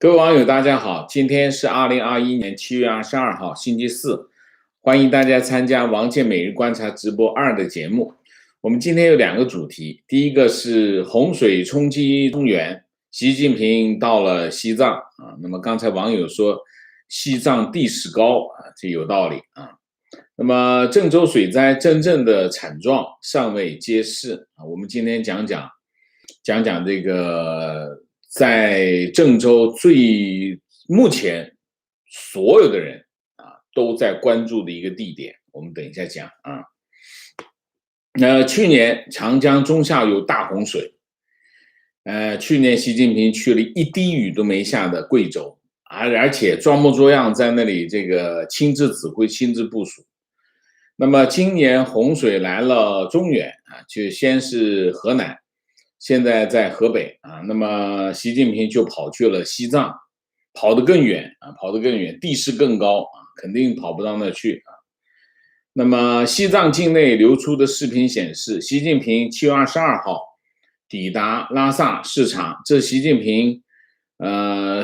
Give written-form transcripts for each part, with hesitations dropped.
各位网友，大家好，今天是2021年7月22号，星期四，欢迎大家参加王健每日观察直播2的节目。我们今天有2个主题，第一个是洪水冲击中原，习近平到了西藏啊。那么刚才网友说西藏地势高啊，这有道理啊。那么郑州水灾真正的惨状尚未揭示啊，我们今天讲讲这个在郑州目前所有的人啊都在关注的一个地点，我们等一下讲啊。去年长江中下游大洪水，去年习近平去了一滴雨都没下的贵州，而且装模作样在那里这个亲自指挥、亲自部署。那么今年洪水来了中原啊，就先是河南，现在在河北啊。那么习近平就跑去了西藏，跑得更远啊，地势更高啊，肯定跑不到那去啊。那么西藏境内流出的视频显示，习近平7月22号抵达拉萨视察，这是习近平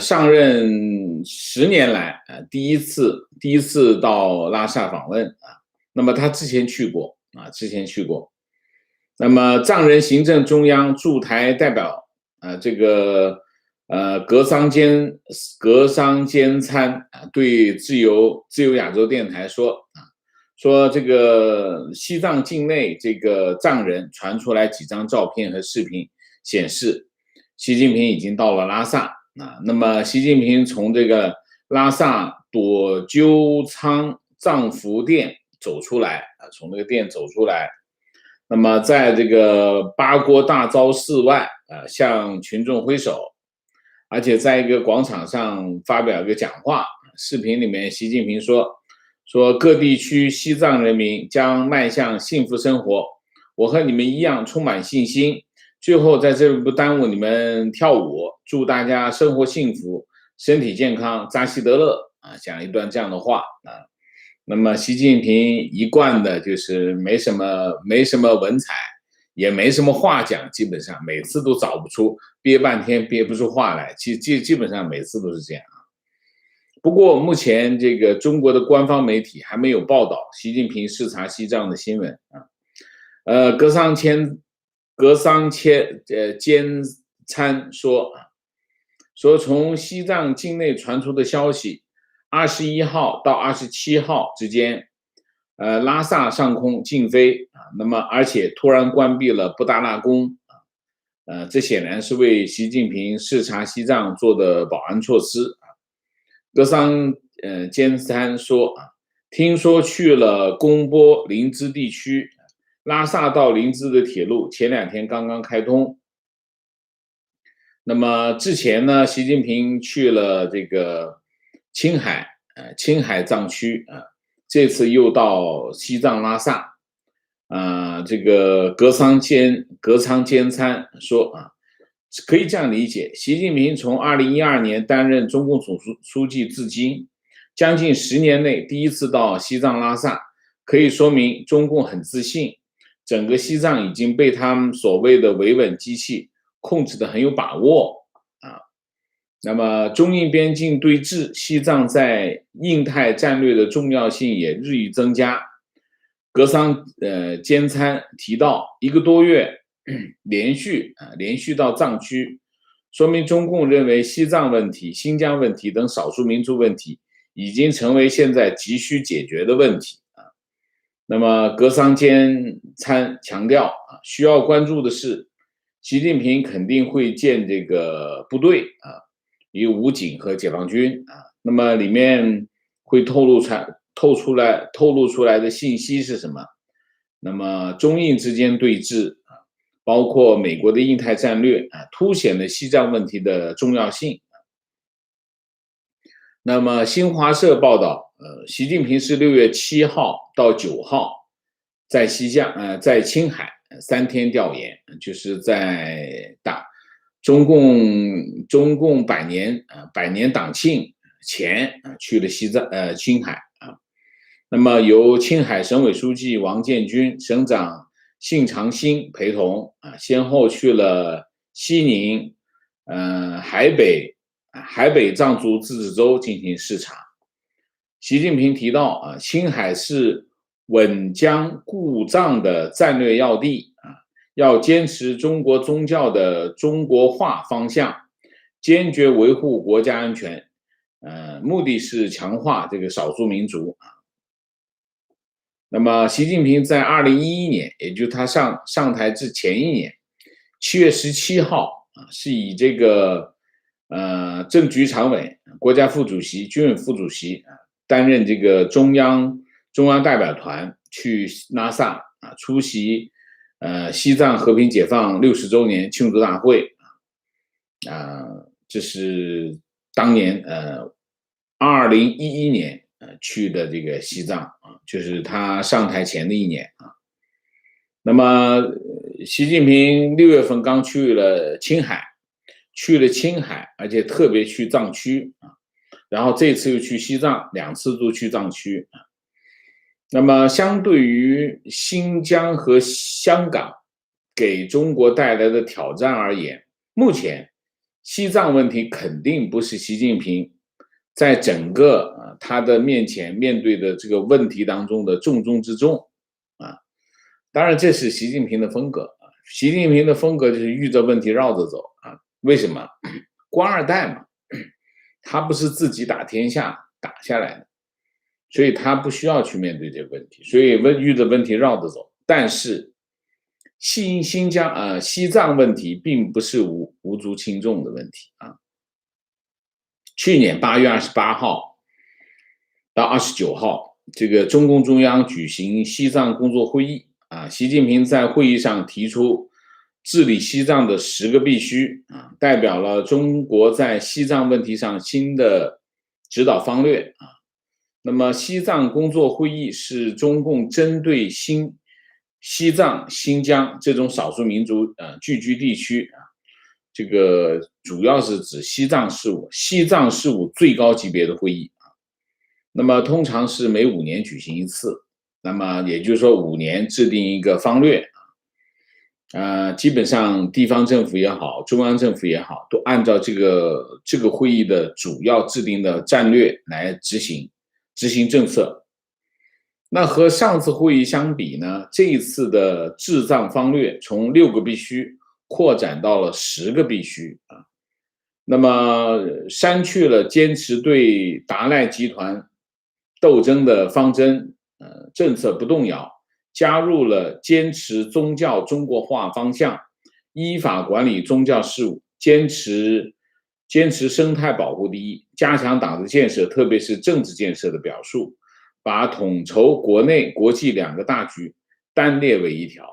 上任10年来第一次到拉萨访问啊。那么他之前去过。那么藏人行政中央驻台代表格桑坚参对自由亚洲电台说这个西藏境内这个藏人传出来几张照片和视频，显示习近平已经到了拉萨啊。那么习近平从这个拉萨朵鸠仓藏服店走出来啊，从那个店走出来，那么在这个八郭大昭寺外向群众挥手，而且在一个广场上发表一个讲话。视频里面习近平说各地区西藏人民将迈向幸福生活，我和你们一样充满信心。最后在这里不耽误你们跳舞，祝大家生活幸福，身体健康，扎西德勒啊，讲一段这样的话啊。那么习近平一贯的就是没什么文采，也没什么话讲，基本上每次都找不出，憋半天憋不出话来，基本上每次都是这样啊。不过目前这个中国的官方媒体还没有报道习近平视察西藏的新闻啊。格桑坚参说从西藏境内传出的消息，21号到27号之间，拉萨上空禁飞啊，那么而且突然关闭了布达拉宫啊，这显然是为习近平视察西藏做的保安措施啊。格桑坚参说听说去了公波林芝地区，拉萨到林芝的铁路前2天刚刚开通。那么之前呢，习近平去了这个青海藏区啊，这次又到西藏拉萨这个格桑坚参说可以这样理解，习近平从2012年担任中共总书记至今，将近10年内第一次到西藏拉萨，可以说明中共很自信，整个西藏已经被他们所谓的维稳机器控制得很有把握啊。那么中印边境对峙，西藏在印太战略的重要性也日益增加。格桑坚参提到，1个多月连续到藏区，说明中共认为西藏问题、新疆问题等少数民族问题已经成为现在急需解决的问题啊。那么格桑坚参强调需要关注的是，习近平肯定会建这个部队有武警和解放军那么里面会透露出来的信息是什么？那么中印之间对峙包括美国的印太战略凸显了西藏问题的重要性。那么新华社报道，习近平是6月7号到9号在青海3天调研，就是在中共百年党庆前去了青海那么由青海省委书记王建军、省长信长星陪同先后去了西宁、海北海北藏族自治州进行视察。习近平提到青海是稳疆固藏的战略要地要坚持中国宗教的中国化方向，坚决维护国家安全，目的是强化这个少数民族那么，习近平在2011年，也就是他上台之前一年，7月17号是以这个政局常委、国家副主席、军委副主席担任这个中央代表团去拉萨出席西藏和平解放60周年庆祝大会这是当年2011年去的这个西藏就是他上台前的一年那么习近平6月份刚去了青海，而且特别去藏区然后这次又去西藏，2次都去藏区那么相对于新疆和香港给中国带来的挑战而言，目前西藏问题肯定不是习近平在整个他的面对的这个问题当中的重中之重当然这是习近平的风格习近平的风格就是遇着问题绕着走为什么？官二代嘛，他不是自己打天下打下来的，所以他不需要去面对这个问题，所以遇着问题绕着走。但是西藏问题并不是无足轻重的问题去年8月28号到29号，这个中共中央举行西藏工作会议习近平在会议上提出治理西藏的10个必须代表了中国在西藏问题上新的指导方略那么西藏工作会议是中共针对西藏、新疆这种少数民族聚居地区这个主要是指西藏事务最高级别的会议那么通常是每5年举行一次，那么也就是说5年制定一个方略基本上地方政府也好，中央政府也好，都按照这个会议的主要制定的战略来执行政策。那和上次会议相比呢，这一次的治藏方略从6个必须扩展到了10个必须那么删去了坚持对达赖集团斗争的方针政策不动摇，加入了坚持宗教中国化方向，依法管理宗教事务，坚持生态保护第一，加强党的建设，特别是政治建设的表述，把统筹国内国际2个大局单列为一条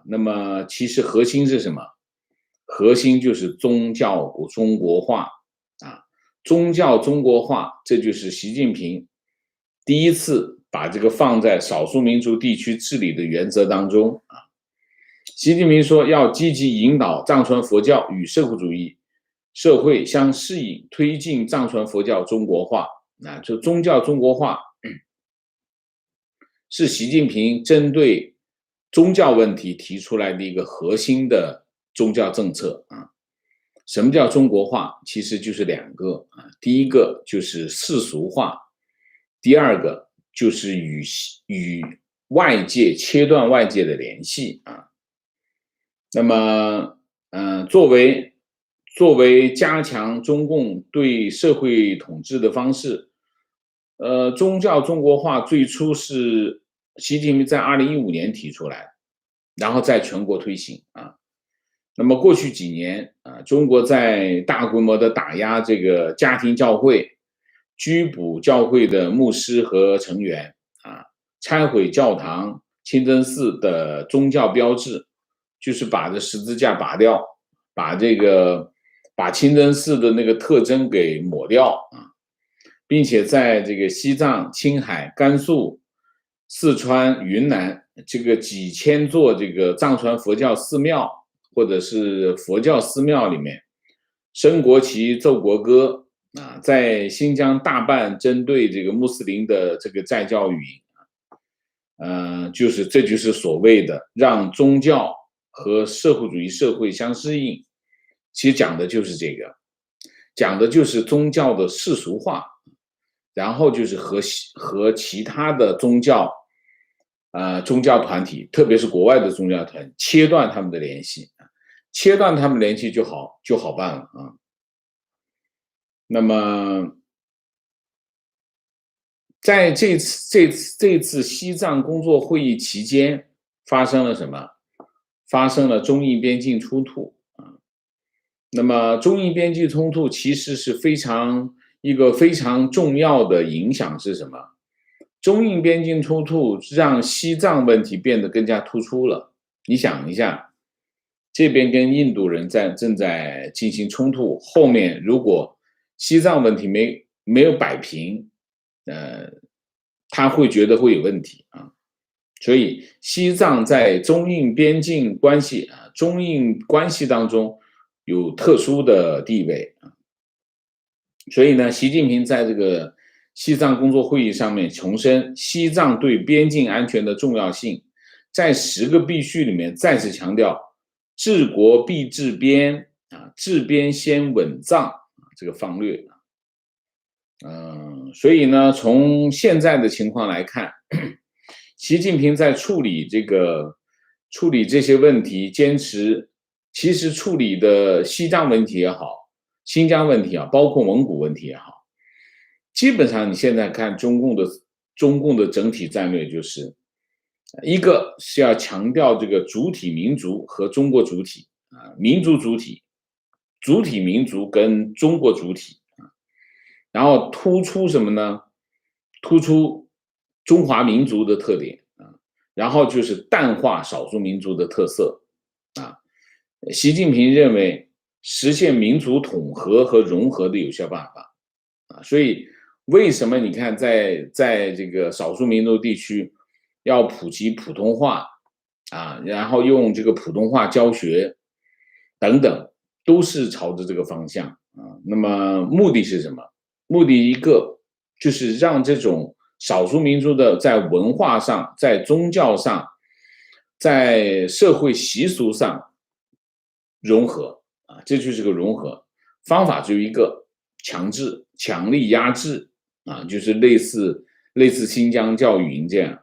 那么其实核心是什么？核心就是宗教中国化宗教中国化，这就是习近平第一次把这个放在少数民族地区治理的原则当中习近平说要积极引导藏传佛教与社会主义社会相适应，推进藏传佛教中国化就宗教中国化是习近平针对宗教问题提出来的一个核心的宗教政策什么叫中国化？其实就是2个第一个就是世俗化，第二个就是与外界切断外界的联系那么作为加强中共对社会统治的方式宗教中国化最初是习近平在2015年提出来，然后在全国推行那么过去几年中国在大规模的打压这个家庭教会，拘捕教会的牧师和成员拆毁教堂、清真寺的宗教标志，就是把这十字架拔掉，把清真寺的那个特征给抹掉并且在这个西藏、青海、甘肃、四川、云南这个几千座这个藏传佛教寺庙或者是佛教寺庙里面升国旗、奏国歌在新疆大办针对这个穆斯林的这个再教育营这就是所谓的让宗教和社会主义社会相适应，其实讲的就是这个。讲的就是宗教的世俗化，然后就是和其他的宗教团体，特别是国外的宗教团体切断他们的联系，切断他们联系就好办了啊。那么在这次西藏工作会议期间，发生了什么？发生了中印边境冲突啊。那么中印边境冲突其实是一个非常重要的影响是什么？中印边境冲突让西藏问题变得更加突出了。你想一下，这边跟印度人正在进行冲突，后面如果西藏问题没有摆平，他会觉得会有问题啊。所以西藏在中印边境关系中印关系当中有特殊的地位啊。所以呢，习近平在这个西藏工作会议上面重申西藏对边境安全的重要性，在10个必须里面再次强调治国必治边治边先稳藏这个方略。所以呢，从现在的情况来看，习近平在处理这些问题，其实处理的西藏问题也好，新疆问题包括蒙古问题也好，基本上你现在看中共的整体战略就是一个是要强调这个主体民族和中国主体民族主体、主体民族跟中国主体然后突出什么呢？突出中华民族的特点然后就是淡化少数民族的特色习近平认为实现民族统合和融合的有效办法所以为什么你看在这个少数民族地区要普及普通话然后用这个普通话教学等等，都是朝着这个方向那么目的是什么？目的一个就是让这种少数民族的在文化上、在宗教上、在社会习俗上融合这就是个融合方法，只有一个：强力压制就是类似新疆教育营这样。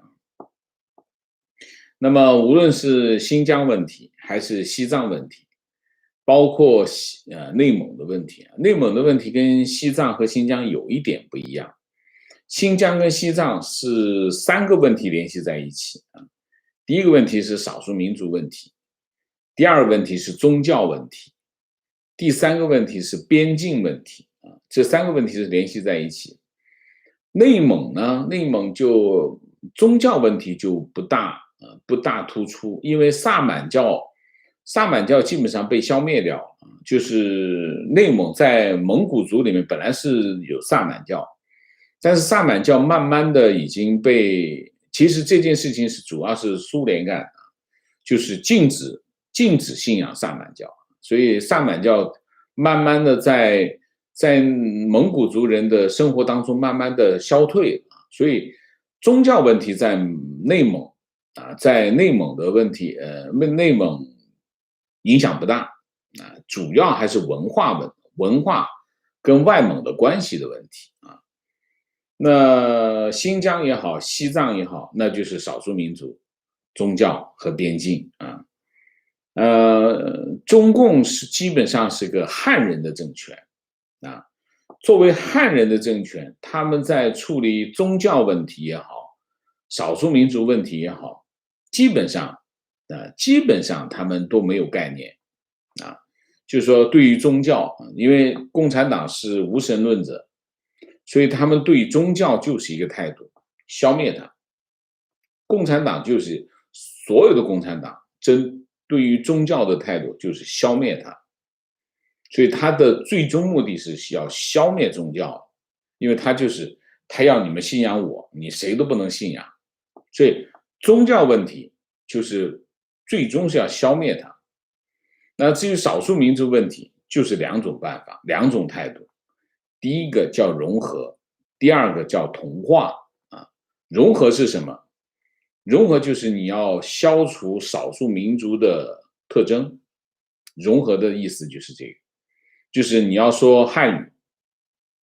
那么无论是新疆问题还是西藏问题，包括内蒙的问题内蒙的问题跟西藏和新疆有一点不一样。新疆跟西藏是3个问题联系在一起第一个问题是少数民族问题，第2个问题是宗教问题，第3个问题是边境问题这3个问题是联系在一起。内蒙呢，内蒙就宗教问题就不大突出，因为萨满教基本上被消灭掉就是内蒙在蒙古族里面本来是有萨满教，但是萨满教慢慢的已经其实这件事情主要是苏联干的，就是禁止信仰萨满教，所以萨满教慢慢的在蒙古族人的生活当中慢慢的消退所以宗教问题在内蒙的问题内蒙影响不大主要还是文化跟外蒙的关系的问题那新疆也好，西藏也好，那就是少数民族、宗教和边境中共基本上是个汉人的政权作为汉人的政权，他们在处理宗教问题也好，少数民族问题也好，基本上他们都没有概念就是说对于宗教因为共产党是无神论者，所以他们对宗教就是一个态度，消灭它。共产党就是所有的共产党对于宗教的态度就是消灭它，所以他的最终目的是要消灭宗教，因为他要你们信仰我，你谁都不能信仰，所以宗教问题就是最终是要消灭它。那至于少数民族问题，就是2种办法，2种态度。第一个叫融合，第2个叫同化融合是什么？融合就是你要消除少数民族的特征，融合的意思就是这个。就是你要说汉语，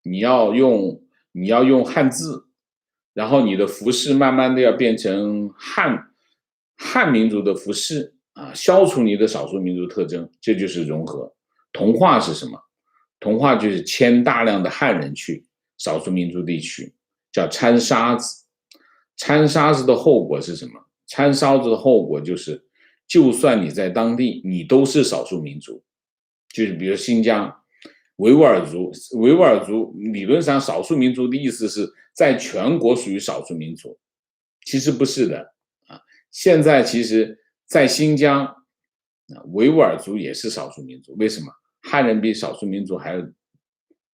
你要用汉字，然后你的服饰慢慢的要变成汉民族的服饰啊，消除你的少数民族特征，这就是融合。同化是什么？同化就是迁大量的汉人去少数民族地区，叫掺沙子。掺沙子的后果是什么？掺沙子的后果就是，就算你在当地，你都是少数民族。就是比如新疆维吾尔族，维吾尔族理论上少数民族的意思是在全国属于少数民族，其实不是的啊。现在其实，在新疆，维吾尔族也是少数民族。为什么？汉人比少数民族还要，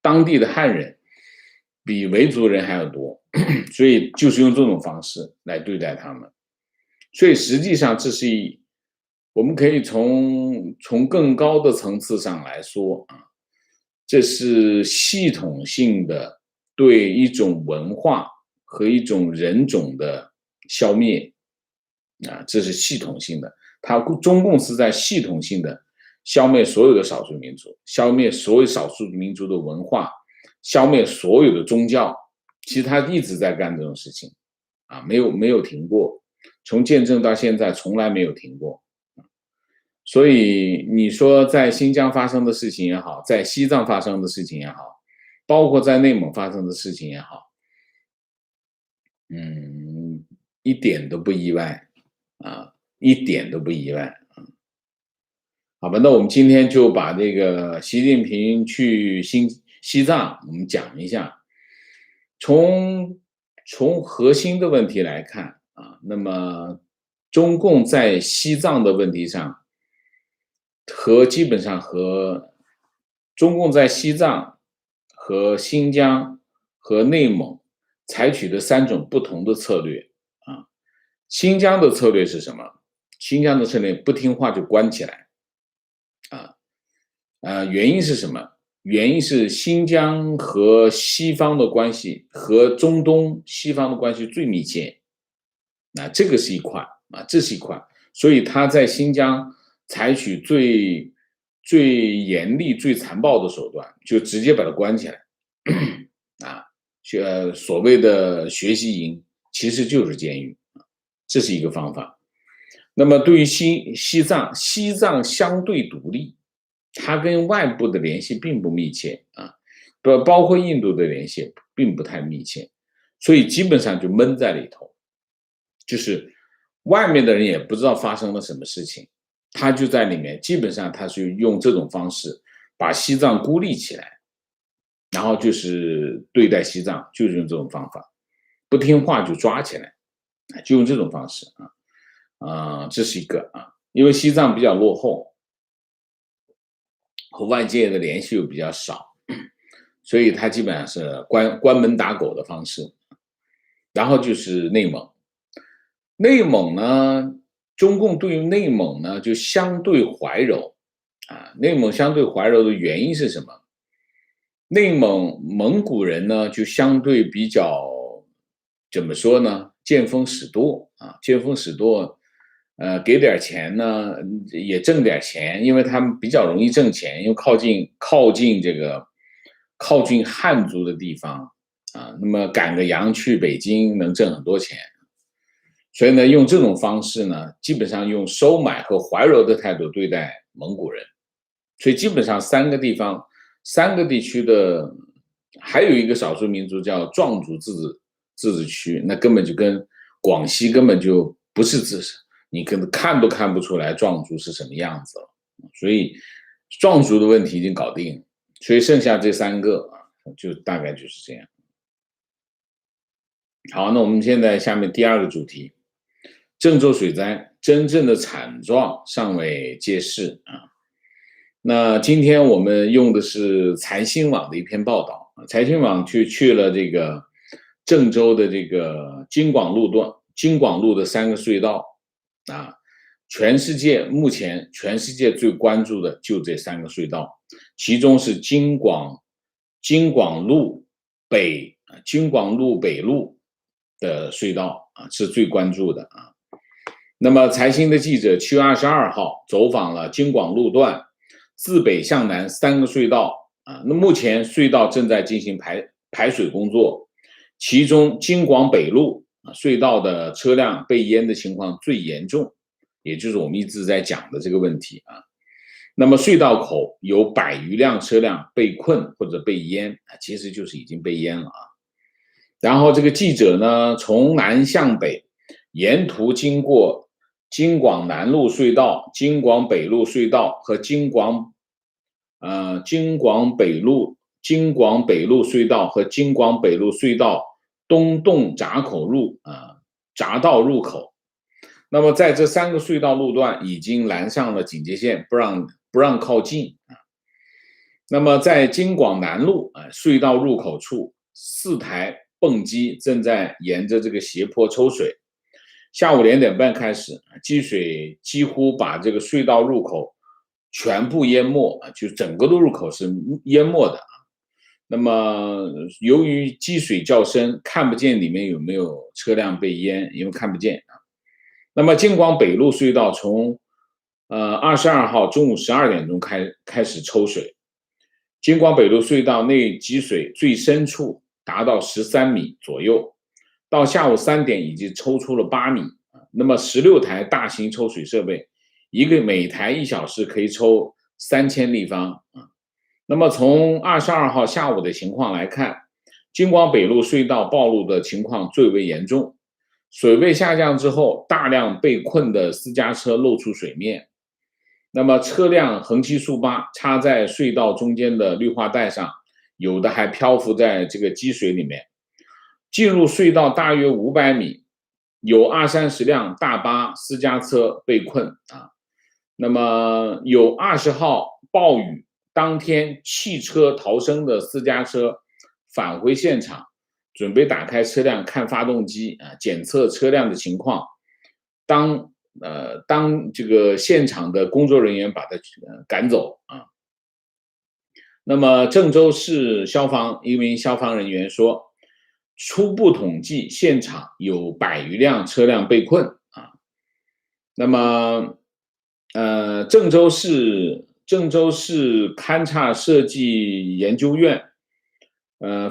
当地的汉人比维族人还要多，所以就是用这种方式来对待他们。所以实际上这是我们可以从更高的层次上来说啊，这是系统性的对一种文化和一种人种的消灭啊，这是系统性的。中共是在系统性的消灭所有的少数民族，消灭所有少数民族的文化，消灭所有的宗教。其实他一直在干这种事情啊，没有停过，从建政到现在从来没有停过。所以你说在新疆发生的事情也好，在西藏发生的事情也好，包括在内蒙发生的事情也好，一点都不意外啊，一点都不意外。好吧，那我们今天就把这个习近平去西藏，我们讲一下。从核心的问题来看啊，那么中共在西藏的问题上，基本上和中共在西藏和新疆和内蒙采取的3种不同的策略啊。新疆的策略是什么？新疆的策略不听话就关起来啊，原因是什么？原因是新疆和西方的关系和中东西方的关系最密切，这个是一块啊，这是一块，所以他在新疆采取最严厉、最残暴的手段，就直接把它关起来啊，所谓的学习营其实就是监狱，这是一个方法。那么对于西藏相对独立。它跟外部的联系并不密切啊，包括印度的联系并不太密切，所以基本上就闷在里头，就是外面的人也不知道发生了什么事情，他就在里面，基本上他是用这种方式把西藏孤立起来，然后就是对待西藏就是用这种方法，不听话就抓起来，就用这种方式这是一个因为西藏比较落后。和外界的联系又比较少，所以他基本上是关门打狗的方式。然后就是内蒙，内蒙呢，中共对于内蒙呢就相对怀柔内蒙相对怀柔的原因是什么？内蒙古人呢就相对比较怎么说呢？见风使舵见风使舵。给点钱呢，也挣点钱，因为他们比较容易挣钱，因为靠近汉族的地方那么赶个羊去北京能挣很多钱，所以呢，用这种方式呢，基本上用收买和怀柔的态度对待蒙古人，所以基本上3个地区的，还有一个少数民族叫壮族自治区，那根本就跟广西根本就不是自治。你可能看都看不出来壮族是什么样子了，所以壮族的问题已经搞定了，所以剩下这3个就大概就是这样。好，那我们现在下面第2个主题，郑州水灾真正的惨状尚未揭示那今天我们用的是财新网的一篇报道，财新网去了这个郑州的这个京广路的3个隧道。目前全世界最关注的就这3个隧道，其中是京广路北路的隧道是最关注的那么财新的记者7月22号走访了京广路段自北向南3个隧道那目前隧道正在进行排水工作，其中京广北路隧道的车辆被淹的情况最严重，也就是我们一直在讲的这个问题啊。那么隧道口有100余辆车辆被困或者被淹，其实就是已经被淹了啊。然后这个记者呢，从南向北，沿途经过京广南路隧道、京广北路隧道和京广北路隧道和京广北路隧道东洞匝道入口。那么在这3个隧道路段已经拦上了警戒线，不让靠近啊。那么在京广南路隧道入口处，4台泵机正在沿着这个斜坡抽水。下午2点半开始，积水几乎把这个隧道入口全部淹没，就整个的入口是淹没的。那么由于积水较深，看不见里面有没有车辆被淹，因为看不见啊。那么京广北路隧道从22号中午12点钟开始抽水，京广北路隧道内积水最深处达到13米左右，到下午3点已经抽出了8米。那么16台大型抽水设备，每台1小时可以抽3000立方啊。那么从22号下午的情况来看，京广北路隧道暴露的情况最为严重，水位下降之后，大量被困的私家车露出水面。那么车辆横七竖八插在隧道中间的绿化带上，有的还漂浮在这个积水里面。进入隧道大约500米，有20-30辆大巴、私家车被困啊。那么有20号暴雨当天汽车逃生的私家车返回现场，准备打开车辆看发动机检测车辆的情况。当这个现场的工作人员把他赶走啊。那么郑州市一名消防人员说，初步统计现场有100余辆车辆被困啊。那么郑州市勘察设计研究院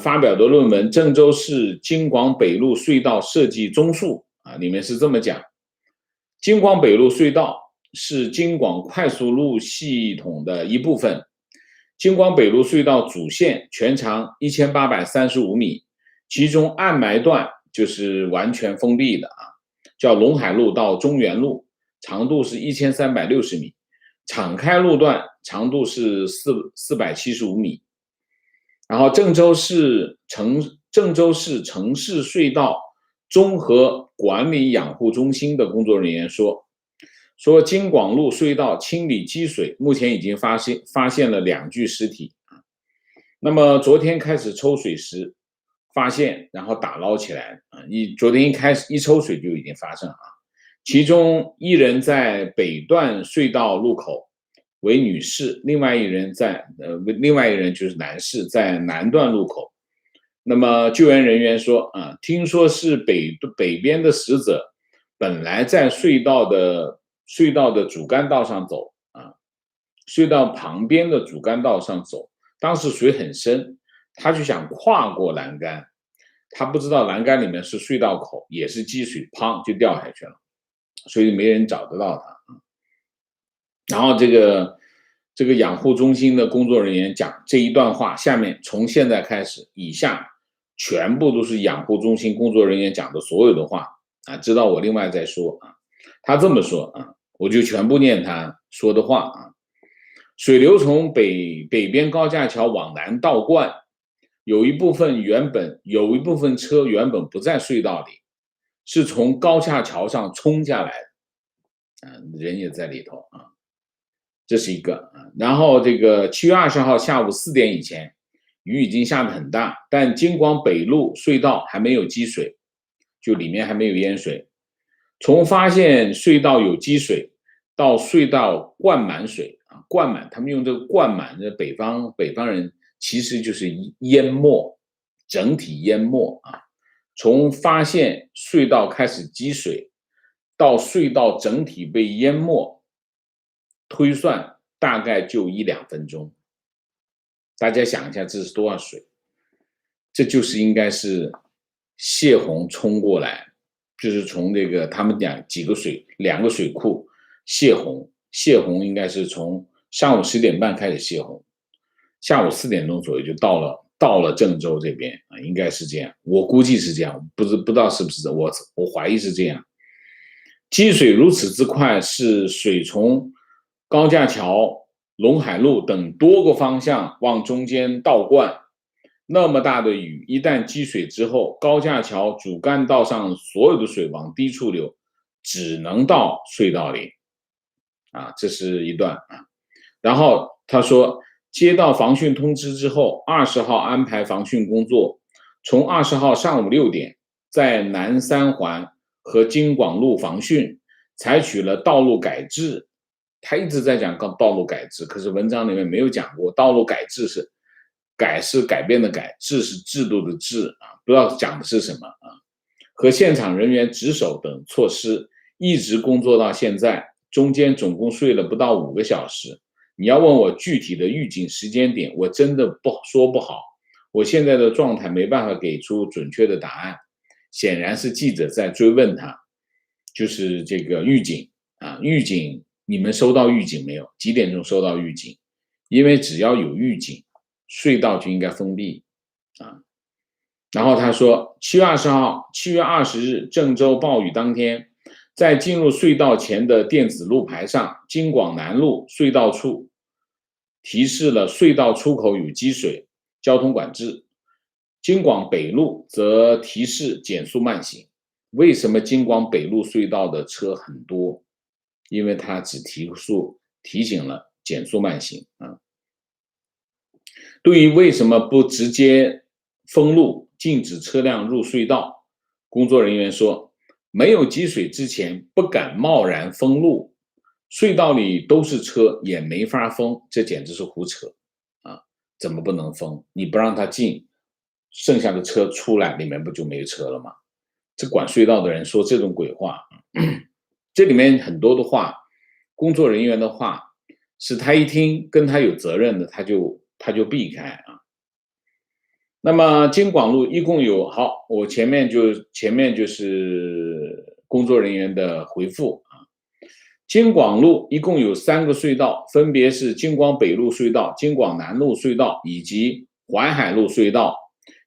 发表的论文《郑州市京广北路隧道设计综述》里面是这么讲：京广北路隧道是京广快速路系统的一部分。京广北路隧道主线全长1835米，其中暗埋段就是完全封闭的叫陇海路到中原路，长度是1360米，敞开路段长度是475米。然后郑州市城市隧道综合管理养护中心的工作人员说，京广路隧道清理积水，目前已经发现了2具尸体。那么昨天开始抽水时发现，然后打捞起来昨天一抽水就已经发生其中1人在北段隧道路口为女士，另外一人就是男士在南段路口。那么救援人员说听说是北边的死者本来在隧道的主干道上走隧道旁边的主干道上走，当时水很深，他就想跨过栏杆，他不知道栏杆里面是隧道口，也是积水，砰就掉下去了，所以没人找得到他。然后这个养护中心的工作人员讲这一段话，下面从现在开始，以下全部都是养护中心工作人员讲的所有的话知道我另外再说他这么说我就全部念他说的话水流从北边高架桥往南倒灌，有一部分车原本不在隧道里，是从高架桥上冲下来的人也在里头这是一个然后这个7月20号下午4点以前，雨已经下得很大，但京广北路隧道还没有积水，就里面还没有淹水。从发现隧道有积水到隧道灌满水灌满，他们用这个灌满的北方人其实就是淹没，整体淹没从发现隧道开始积水到隧道整体被淹没，推算大概就1-2分钟大家想一下，这是多少水？这就是应该是泄洪冲过来，就是从这个他们两个水库泄洪，泄洪应该是从上午10点半开始泄洪，下午4点钟左右就到了郑州这边啊，应该是这样，我估计是这样，不知道是不是我怀疑是这样。积水如此之快，是水从高架桥、陇海路等多个方向往中间倒灌。那么大的雨，一旦积水之后，高架桥主干道上所有的水往低处流，只能到隧道里。啊，这是一段啊。然后他说，接到防汛通知之后，20号安排防汛工作，从20号上午6点，在南三环和京广路防汛，采取了道路改制。他一直在讲道路改制，可是文章里面没有讲过道路改制是改变的改，制是制度的制啊，不知道讲的是什么啊。和现场人员值守等措施，一直工作到现在，中间总共睡了不到5个小时。你要问我具体的预警时间点，我真的说不好。我现在的状态没办法给出准确的答案。显然是记者在追问他，就是这个预警啊，预警你们收到预警没有？几点钟收到预警？因为只要有预警，隧道就应该封闭啊。然后他说，7月20号，7月20日，郑州暴雨当天，在进入隧道前的电子路牌上，京广南路隧道处提示了隧道出口有积水，交通管制。京广北路则提示减速慢行。为什么京广北路隧道的车很多？因为它只提醒了减速慢行啊。对于为什么不直接封路，禁止车辆入隧道，工作人员说，没有积水之前不敢贸然封路，隧道里都是车也没法封，这简直是胡扯啊！怎么不能封？你不让他进，剩下的车出来，里面不就没有车了吗？这管隧道的人说这种鬼话，这里面很多的话，工作人员的话，是他一听跟他有责任的，他就避开啊。那么京广路一共有我前面就是工作人员的回复啊。京广路一共有3个隧道，分别是京广北路隧道、京广南路隧道以及淮海路隧道。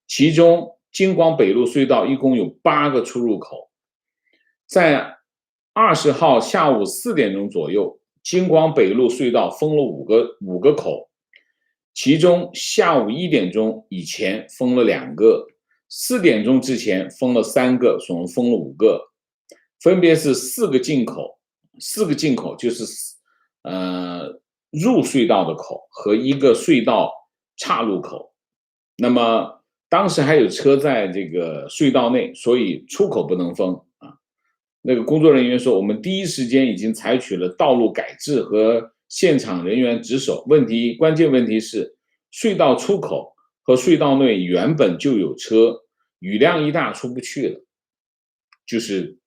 其中京广北路隧道一共有8个出入口。在20号下午4点钟左右，京广北路隧道封了5个口，其中下午1点钟以前封了2个，4点钟之前封了3个，总共封了5个，分别是4个进口就是入隧道的口和1个隧道岔路口。那么当时还有车在这个隧道内，所以出口不能封啊。那个工作人员说，我们第一时间已经采取了道路改制和现场人员值守。关键问题是，隧道出口和隧道内原本就有车，雨量一大出不去了，就是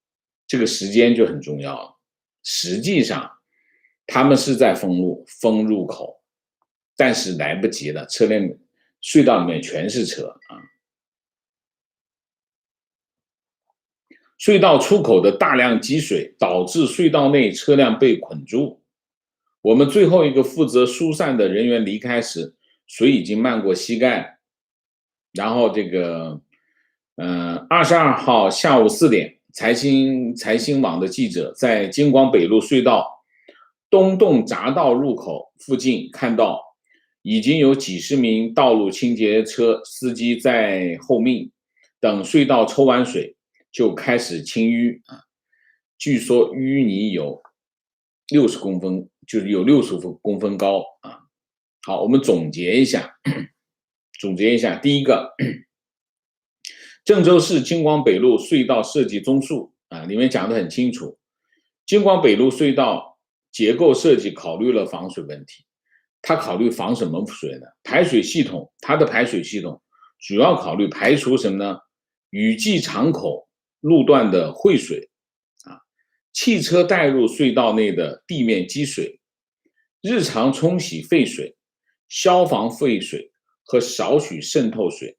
这个时间就很重要了。实际上他们是在封入口，但是来不及了，隧道里面全是车啊。隧道出口的大量积水导致隧道内车辆被捆住。我们最后一个负责疏散的人员离开时，水已经漫过膝盖。然后这个22号下午4点，财新网的记者在京广北路隧道东洞匝道入口附近看到，已经有几十名道路清洁车司机在候命，等隧道抽完水就开始清淤啊。据说淤泥有60公分，就是有60公分高啊。好，我们总结一下。第一个，郑州市京广北路隧道设计综述啊，里面讲得很清楚。京广北路隧道结构设计考虑了防水问题。它考虑防什么水呢？排水系统，它的排水系统主要考虑排除什么呢？雨季场口路段的汇水啊，汽车带入隧道内的地面积水，日常冲洗废水，消防废水和少许渗透水。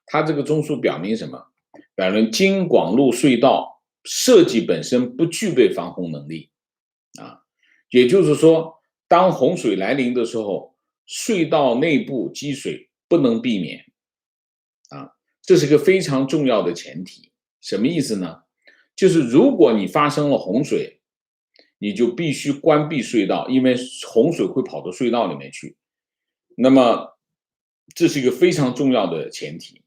它这个中枢表明什么？表明京广路隧道设计本身不具备防洪能力啊，也就是说，当洪水来临的时候，隧道内部积水不能避免啊，这是个非常重要的前提。什么意思呢？就是如果你发生了洪水，你就必须关闭隧道，因为洪水会跑到隧道里面去。那么，这是一个非常重要的前提，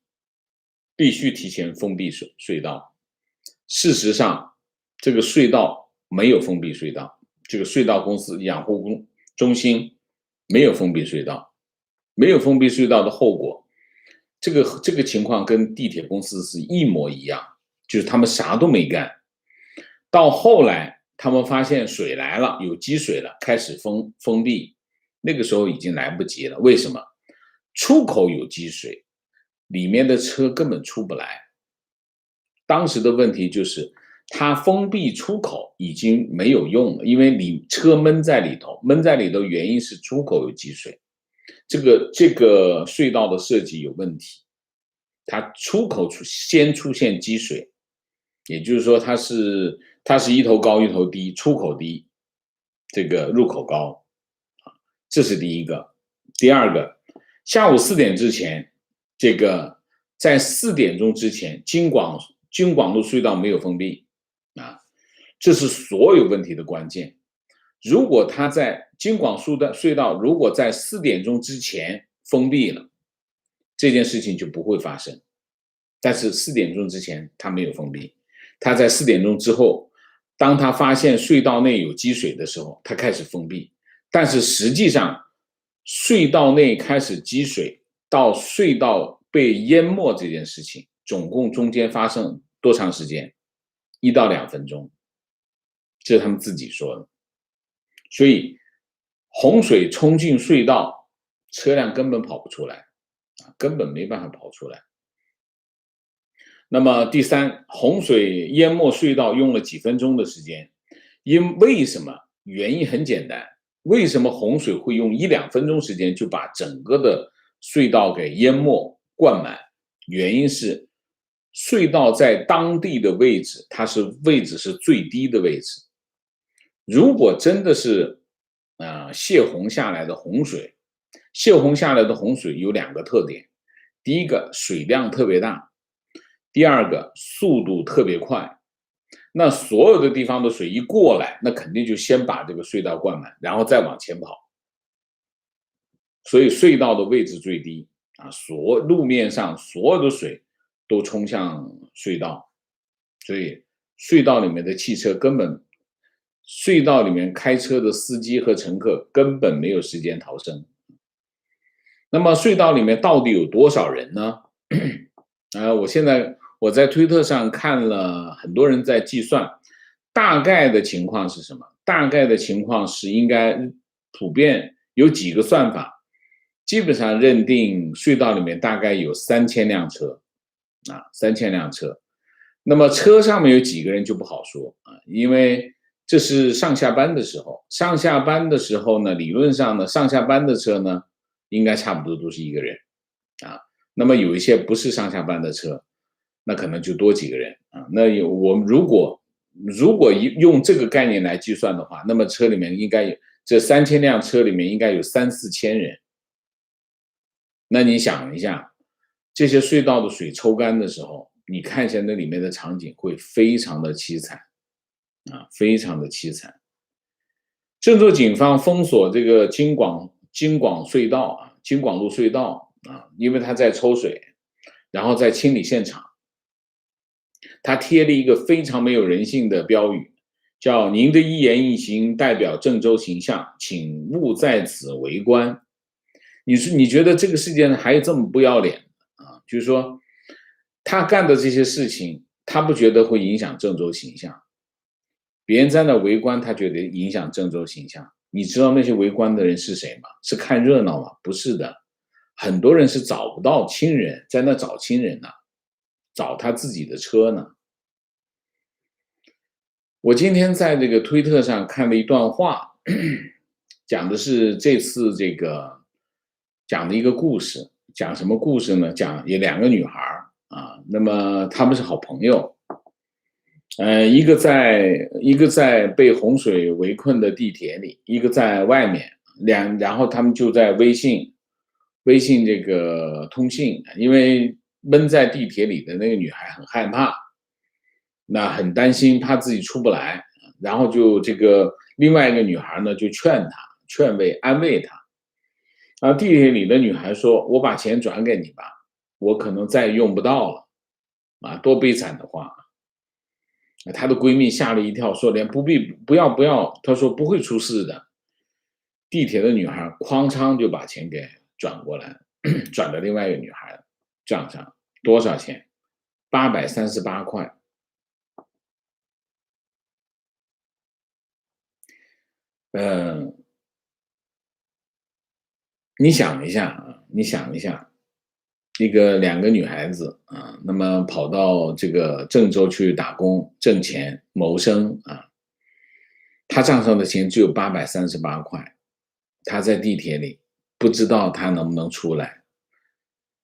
必须提前封闭隧道。事实上，这个隧道没有封闭隧道，这个隧道公司养护中心没有封闭隧道，没有封闭隧道的后果，这个情况跟地铁公司是一模一样，就是他们啥都没干。到后来，他们发现水来了，有积水了，开始封闭，那个时候已经来不及了。为什么？出口有积水，里面的车根本出不来。当时的问题就是，它封闭出口已经没有用了，因为车闷在里头，闷在里头原因是出口有积水，这个隧道的设计有问题，它出口先出现积水，也就是说它是一头高一头低，出口低，这个入口高，这是第一个。第二个，下午4点之前，这个在4点钟之前，京广路隧道没有封闭啊，这是所有问题的关键。如果它在京广隧道如果在4点钟之前封闭了，这件事情就不会发生。但是4点钟之前它没有封闭，它在4点钟之后，当它发现隧道内有积水的时候，它开始封闭。但是实际上，隧道内开始积水到隧道被淹没这件事情，总共中间发生多长时间？1到2分钟，这是他们自己说的。所以洪水冲进隧道，车辆根本跑不出来，根本没办法跑出来。那么第三，洪水淹没隧道用了几分钟的时间，为什么？原因很简单，为什么洪水会用1、2分钟时间就把整个的隧道给淹没灌满？原因是隧道在当地的位置，位置是最低的位置。如果真的是泄洪下来的洪水，泄洪下来的洪水有2个特点，第一个水量特别大，第二个速度特别快。那所有的地方的水一过来，那肯定就先把这个隧道灌满，然后再往前跑。所以隧道的位置最低啊，路面上所有的水都冲向隧道，所以隧道里面的汽车隧道里面开车的司机和乘客根本没有时间逃生。那么隧道里面到底有多少人呢？我在推特上看了很多人在计算，大概的情况是什么？大概的情况是应该普遍有几个算法，基本上认定隧道里面大概有3000辆车，3000辆车。那么车上面有几个人就不好说啊，因为这是上下班的时候，上下班的时候呢，理论上呢，上下班的车呢，应该差不多都是1个人啊。那么有一些不是上下班的车，那可能就多几个人啊。那我们如果用这个概念来计算的话，那么车里面应该有这3000辆车里面应该有3、4千人。那你想一下，这些隧道的水抽干的时候，你看一下那里面的场景会非常的凄惨啊，非常的凄惨。郑州警方封锁这个京广隧道啊，京广路隧道啊，因为它在抽水，然后在清理现场。他贴了一个非常没有人性的标语，叫“您的一言一行代表郑州形象，请勿在此围观”。你觉得这个世界上还有这么不要脸啊？就是说，他干的这些事情，他不觉得会影响郑州形象，别人在那围观，他觉得影响郑州形象。你知道那些围观的人是谁吗？是看热闹吗？不是的，很多人是找不到亲人，在那找亲人呢，找他自己的车呢。我今天在这个推特上看了一段话，讲的是这次这个讲的一个故事。讲什么故事呢？讲有2个女孩啊，那么她们是好朋友。一个在被洪水围困的地铁里，一个在外面，然后他们就在微信这个通信，因为闷在地铁里的那个女孩很害怕，那很担心，怕自己出不来，然后就这个另外一个女孩呢就劝慰安慰她。地铁里的女孩说：“我把钱转给你吧，我可能再也用不到了。”多悲惨的话。她的闺蜜吓了一跳，说：“不要不要。”她说：“不会出事的。”地铁的女孩哐当就把钱给转过来，转到另外一个女孩账上。多少钱？838块。你想一下，2个女孩子那么跑到这个郑州去打工挣钱谋生她账上的钱只有838块，她在地铁里不知道她能不能出来。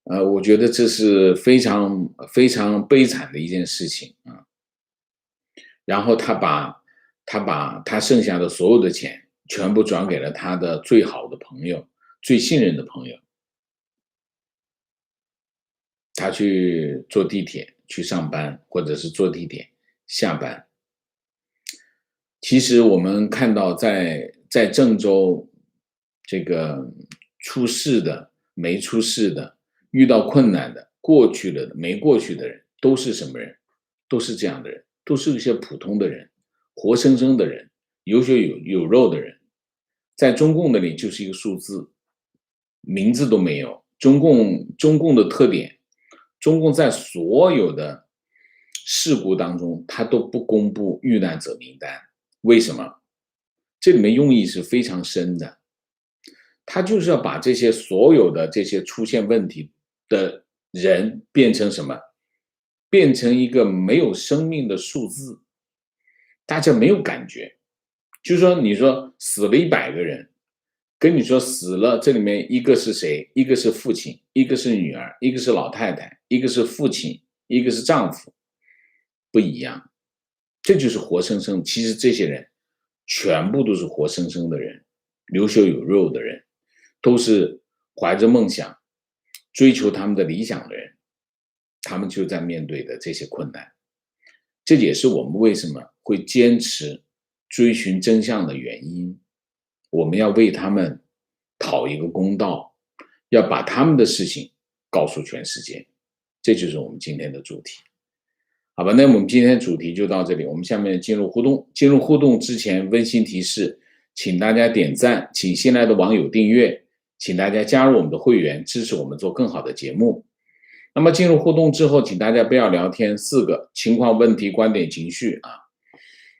我觉得这是非常非常悲惨的一件事情然后她把她剩下的所有的钱全部转给了她的最好的朋友，最信任的朋友。她去坐地铁去上班，或者是坐地铁下班。其实我们看到在郑州这个出事的、没出事的、遇到困难的、过去了的、没过去的人，都是什么人？都是这样的人，都是一些普通的人，活生生的人，有血有肉的人。在中共那里就是一个数字，名字都没有。中共的特点，中共在所有的事故当中，他都不公布遇难者名单。为什么？这里面用意是非常深的。他就是要把这些所有的这些出现问题的人变成什么？变成一个没有生命的数字，大家没有感觉。就是说，你说死了100个人，跟你说死了，这里面一个是谁？一个是父亲，一个是女儿，一个是老太太，一个是父亲，一个是丈夫，不一样。这就是活生生。其实这些人全部都是活生生的人，有血有肉的人，都是怀着梦想追求他们的理想的人，他们就在面对的这些困难。这也是我们为什么会坚持追寻真相的原因。我们要为他们讨一个公道，要把他们的事情告诉全世界。这就是我们今天的主题。好吧，那我们今天的主题就到这里，我们下面进入互动。进入互动之前，温馨提示，请大家点赞，请新来的网友订阅，请大家加入我们的会员，支持我们做更好的节目。那么进入互动之后，请大家不要聊天，4个情况、问题、观点、情绪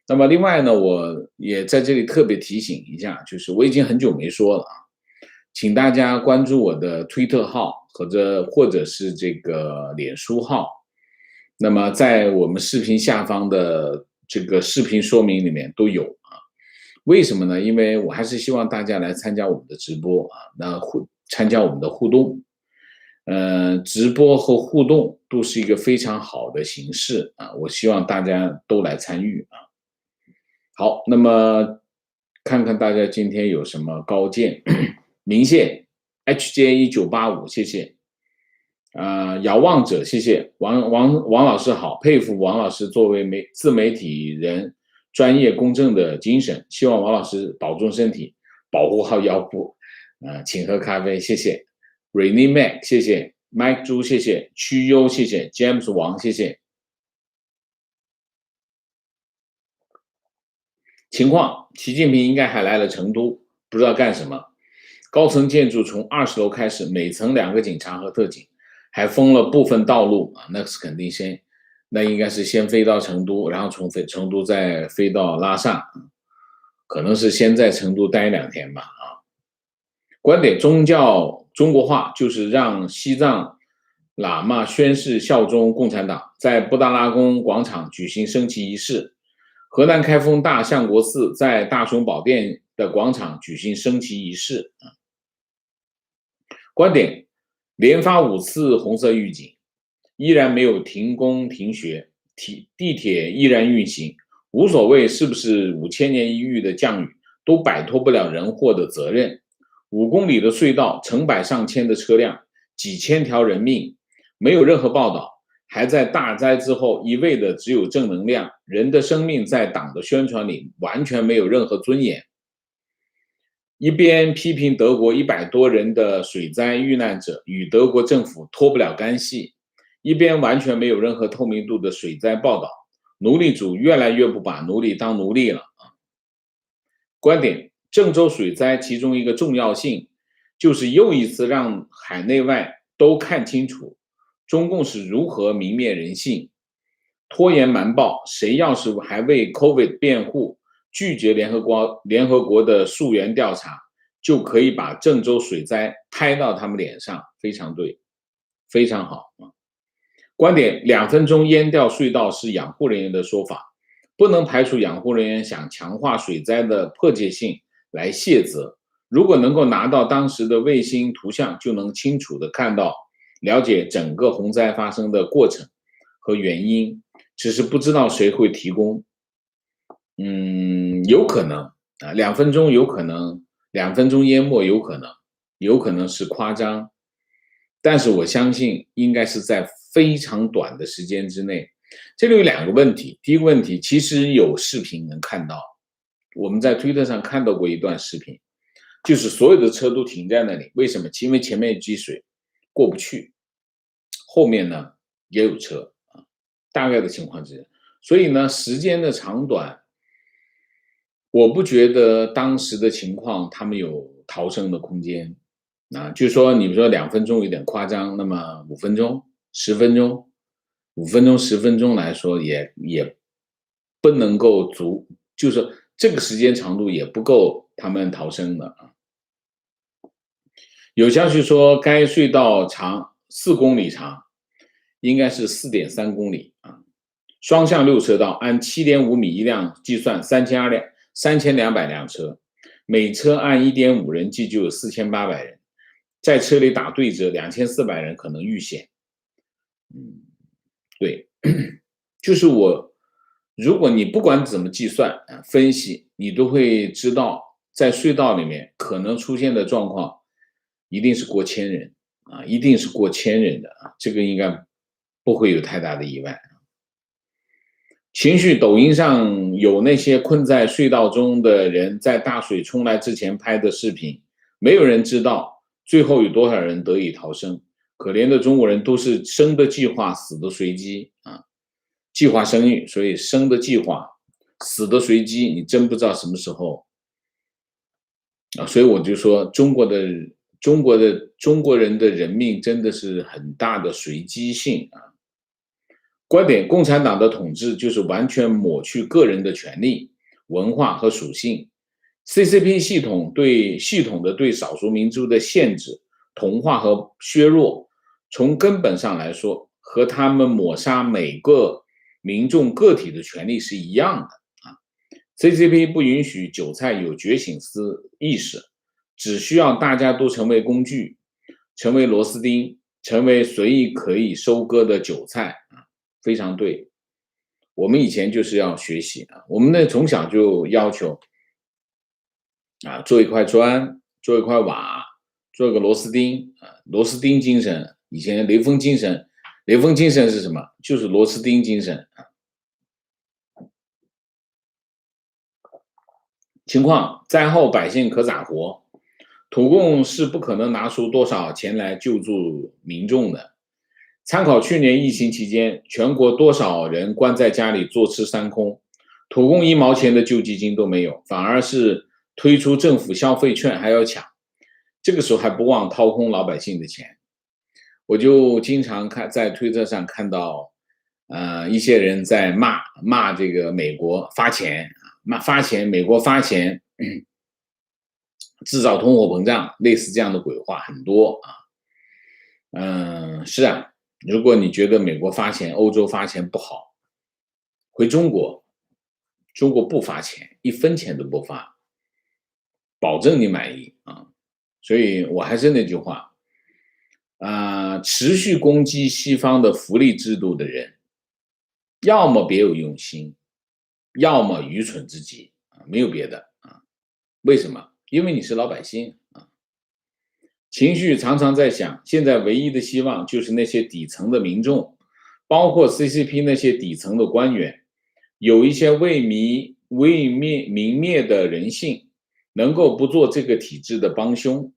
那么另外呢，我也在这里特别提醒一下，就是我已经很久没说了请大家关注我的推特号或者是这个脸书号。那么在我们视频下方的这个视频说明里面都有为什么呢？因为我还是希望大家来参加我们的直播参加我们的互动。直播和互动都是一个非常好的形式我希望大家都来参与好，那么看看大家今天有什么高见。明谢 HJ1985，谢谢。遥望者，谢谢王老师好，佩服王老师作为自媒体人专业公正的精神，希望王老师保重身体，保护好腰部。请喝咖啡，谢谢。Rainy Mac， 谢谢。Mike 猪，谢谢。曲优，谢谢。James 王，谢谢。情况，习近平应该还来了成都，不知道干什么。高层建筑从20楼开始，每层2个警察和特警，还封了部分道路那是肯定那应该是先飞到成都，然后从成都再飞到拉萨，可能是先在成都待2天吧观点，宗教中国化就是让西藏喇嘛宣誓效忠共产党，在布达拉宫广场举行升旗仪式。河南开封大相国寺在大雄宝殿的广场举行升旗仪式。观点：连发5次红色预警，依然没有停工停学，地铁依然运行，无所谓是不是5000年一遇的降雨，都摆脱不了人祸的责任。5公里的隧道，成百上千的车辆，几千条人命，没有任何报道，还在大灾之后一味的只有正能量，人的生命在党的宣传里完全没有任何尊严。一边批评德国100多人的水灾遇难者与德国政府脱不了干系，一边完全没有任何透明度的水灾报道，奴隶主越来越不把奴隶当奴隶了。观点：郑州水灾其中一个重要性，就是又一次让海内外都看清楚中共是如何泯灭人性。拖延瞒报，谁要是还为 COVID 辩护，拒绝联合国的溯源调查，就可以把郑州水灾拍到他们脸上，非常对，非常好。观点：2分钟淹掉隧道是养护人员的说法，不能排除养护人员想强化水灾的迫切性来卸责。如果能够拿到当时的卫星图像，就能清楚地看到、了解整个洪灾发生的过程和原因，只是不知道谁会提供。有可能啊，2分钟有可能，2分钟淹没有可能是夸张，但是我相信应该是在非常短的时间之内。这里有2个问题，第一个问题，其实有视频能看到，我们在推特上看到过一段视频，就是所有的车都停在那里，为什么？因为前面积水过不去，后面呢也有车啊，大概的情况是这样。所以呢，时间的长短，我不觉得当时的情况他们有逃生的空间啊。就说你说2分钟有点夸张，那么5分钟、10分钟，5分钟、10分钟来说也不能够就是这个时间长度也不够他们逃生的啊。有消息说该隧道长4公里长，应该是4.3公里啊。双向6车道，按7.5米一辆计算3200辆车，每车按1.5人计就有4800人，在车里打对折，2400人可能遇险。对，就是如果你不管怎么计算分析，你都会知道在隧道里面可能出现的状况一定是过千人啊，一定是过千人的啊，这个应该不会有太大的意外。情绪，抖音上有那些困在隧道中的人在大水冲来之前拍的视频，没有人知道最后有多少人得以逃生。可怜的中国人都是生的计划，死的随机啊！计划生育，所以生的计划，死的随机，你真不知道什么时候啊！所以我就说，中国人的人命真的是很大的随机性啊！观点：共产党的统治就是完全抹去个人的权利、文化和属性。CCP 系统对少数民族的限制、同化和削弱，从根本上来说，和他们抹杀每个民众个体的权利是一样的啊。CCP 不允许韭菜有觉醒意识，只需要大家都成为工具，成为螺丝钉，成为随意可以收割的韭菜啊。非常对，我们以前就是要学习啊，我们从小就要求啊，做一块砖，做一块瓦，做一个螺丝钉啊，螺丝钉精神。以前雷锋精神，雷锋精神是什么？就是螺丝钉精神啊。情况：灾后百姓可咋活？土共是不可能拿出多少钱来救助民众的。参考去年疫情期间，全国多少人关在家里坐吃山空，土共1毛钱的救济金都没有，反而是推出政府消费券还要抢，这个时候还不忘掏空老百姓的钱。我就经常在推特上看到，一些人在骂这个美国发钱，美国发钱，制造通货膨胀，类似这样的鬼话很多啊。是啊。如果你觉得美国发钱、欧洲发钱不好，回中国，中国不发钱，1分钱都不发，保证你满意啊！所以我还是那句话，持续攻击西方的福利制度的人，要么别有用心，要么愚蠢至极没有别的为什么？因为你是老百姓情绪常常在想，现在唯一的希望就是那些底层的民众，包括 CCP 那些底层的官员，有一些未泯灭的人性，能够不做这个体制的帮凶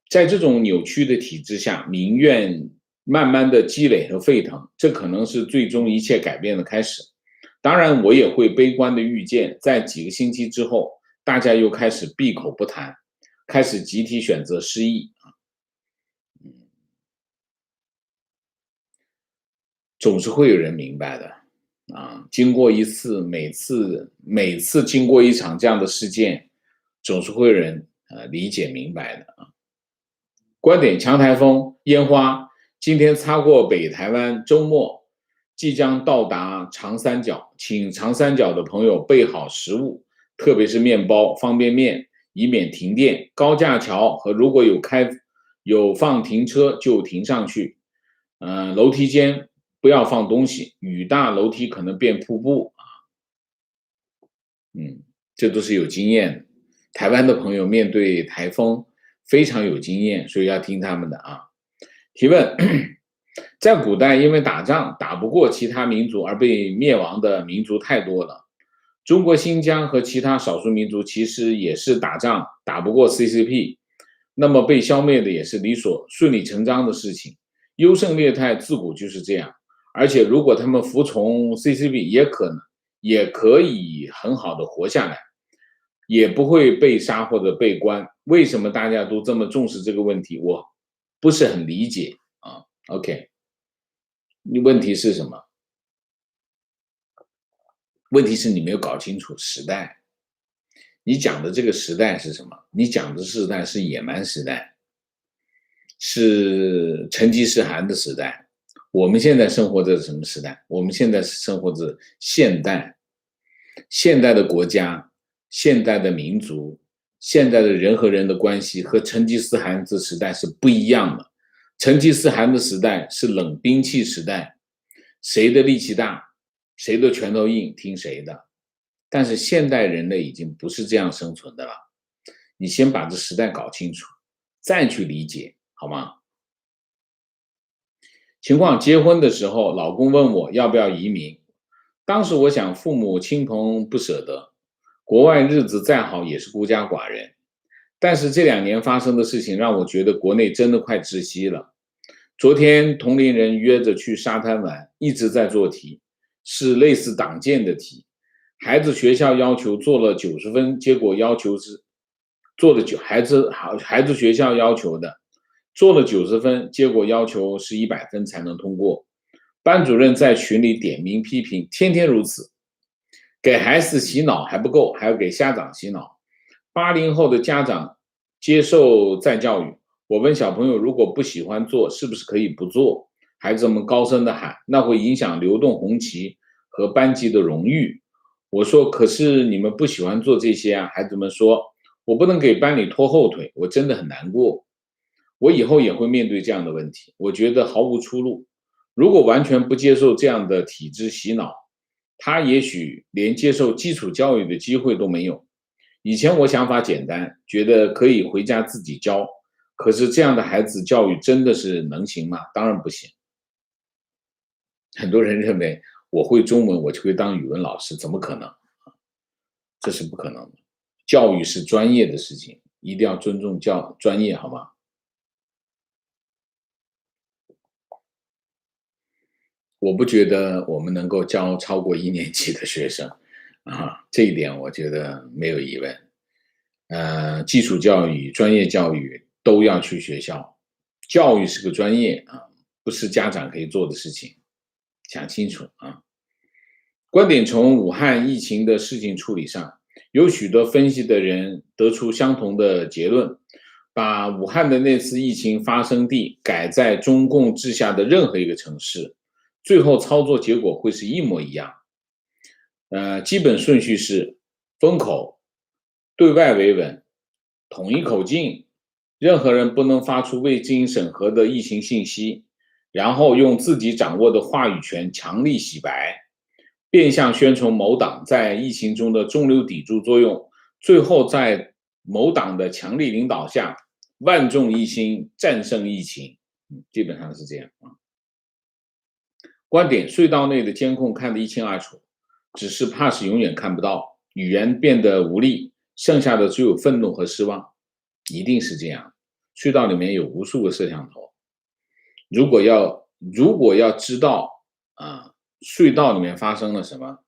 在这种扭曲的体制下，民怨慢慢的积累和沸腾，这可能是最终一切改变的开始。当然，我也会悲观的预见，在几个星期之后，大家又开始闭口不谈，开始集体选择失忆总是会有人明白的经过一次，每次经过一场这样的事件，总是会有人理解明白的观点：强台风烟花今天擦过北台湾，周末即将到达长三角，请长三角的朋友备好食物，特别是面包、方便面，以免停电。高架桥和如果有放停车就停上去，楼梯间不要放东西，雨大楼梯可能变瀑布这都是有经验的。台湾的朋友面对台风非常有经验，所以要听他们的提问：在古代，因为打仗打不过其他民族而被灭亡的民族太多了。中国新疆和其他少数民族其实也是打仗打不过 CCP， 那么被消灭的也是顺理成章的事情。优胜劣汰自古就是这样，而且如果他们服从 CCP， 也可以很好的活下来。也不会被杀或者被关。为什么大家都这么重视这个问题？我不是很理解OK， 你问题是什么？问题是你没有搞清楚时代。你讲的这个时代是什么？你讲的时代是野蛮时代，是成吉思汗的时代。我们现在生活在什么时代？我们现在生活着现代，现代的国家。现代的民族，现代的人和人的关系和成吉思汗这时代是不一样的。成吉思汗的时代是冷兵器时代，谁的力气大，谁的拳头硬，听谁的。但是现代人类已经不是这样生存的了。你先把这时代搞清楚，再去理解，好吗？情况：结婚的时候，老公问我要不要移民，当时我想父母亲朋不舍得。国外日子再好也是孤家寡人，但是这2年发生的事情让我觉得国内真的快窒息了。昨天同龄人约着去沙滩玩，一直在做题，是类似党建的题。孩子学校要求做了90分，结果要求是做了孩子学校要求的做了90分，结果要求是100分才能通过。班主任在群里点名批评，天天如此。给孩子洗脑还不够，还要给家长洗脑。80后的家长接受再教育，我问小朋友，如果不喜欢做，是不是可以不做？孩子们高声的喊，那会影响流动红旗和班级的荣誉。我说，可是你们不喜欢做这些孩子们说，我不能给班里拖后腿，我真的很难过。我以后也会面对这样的问题，我觉得毫无出路。如果完全不接受这样的体制洗脑，他也许连接受基础教育的机会都没有。以前我想法简单，觉得可以回家自己教，可是这样的孩子教育真的是能行吗？当然不行。很多人认为我会中文，我就会当语文老师，怎么可能？这是不可能的。教育是专业的事情，一定要尊重专业，好吗？我不觉得我们能够教超过1年级的学生这一点我觉得没有疑问。基础教育、专业教育都要去学校，教育是个专业不是家长可以做的事情，想清楚观点：从武汉疫情的事情处理上，有许多分析的人得出相同的结论，把武汉的那次疫情发生地改在中共治下的任何一个城市，最后操作结果会是一模一样。基本顺序是封口、对外维稳、统一口径、任何人不能发出未经审核的疫情信息，然后用自己掌握的话语权强力洗白，变相宣传某党在疫情中的中流砥柱作用，最后在某党的强力领导下，万众一心战胜疫情。基本上是这样啊。观点：隧道内的监控看得一清二楚，只是怕是永远看不到，语言变得无力，剩下的只有愤怒和失望。一定是这样，隧道里面有无数个摄像头，如果要知道隧道里面发生了什么，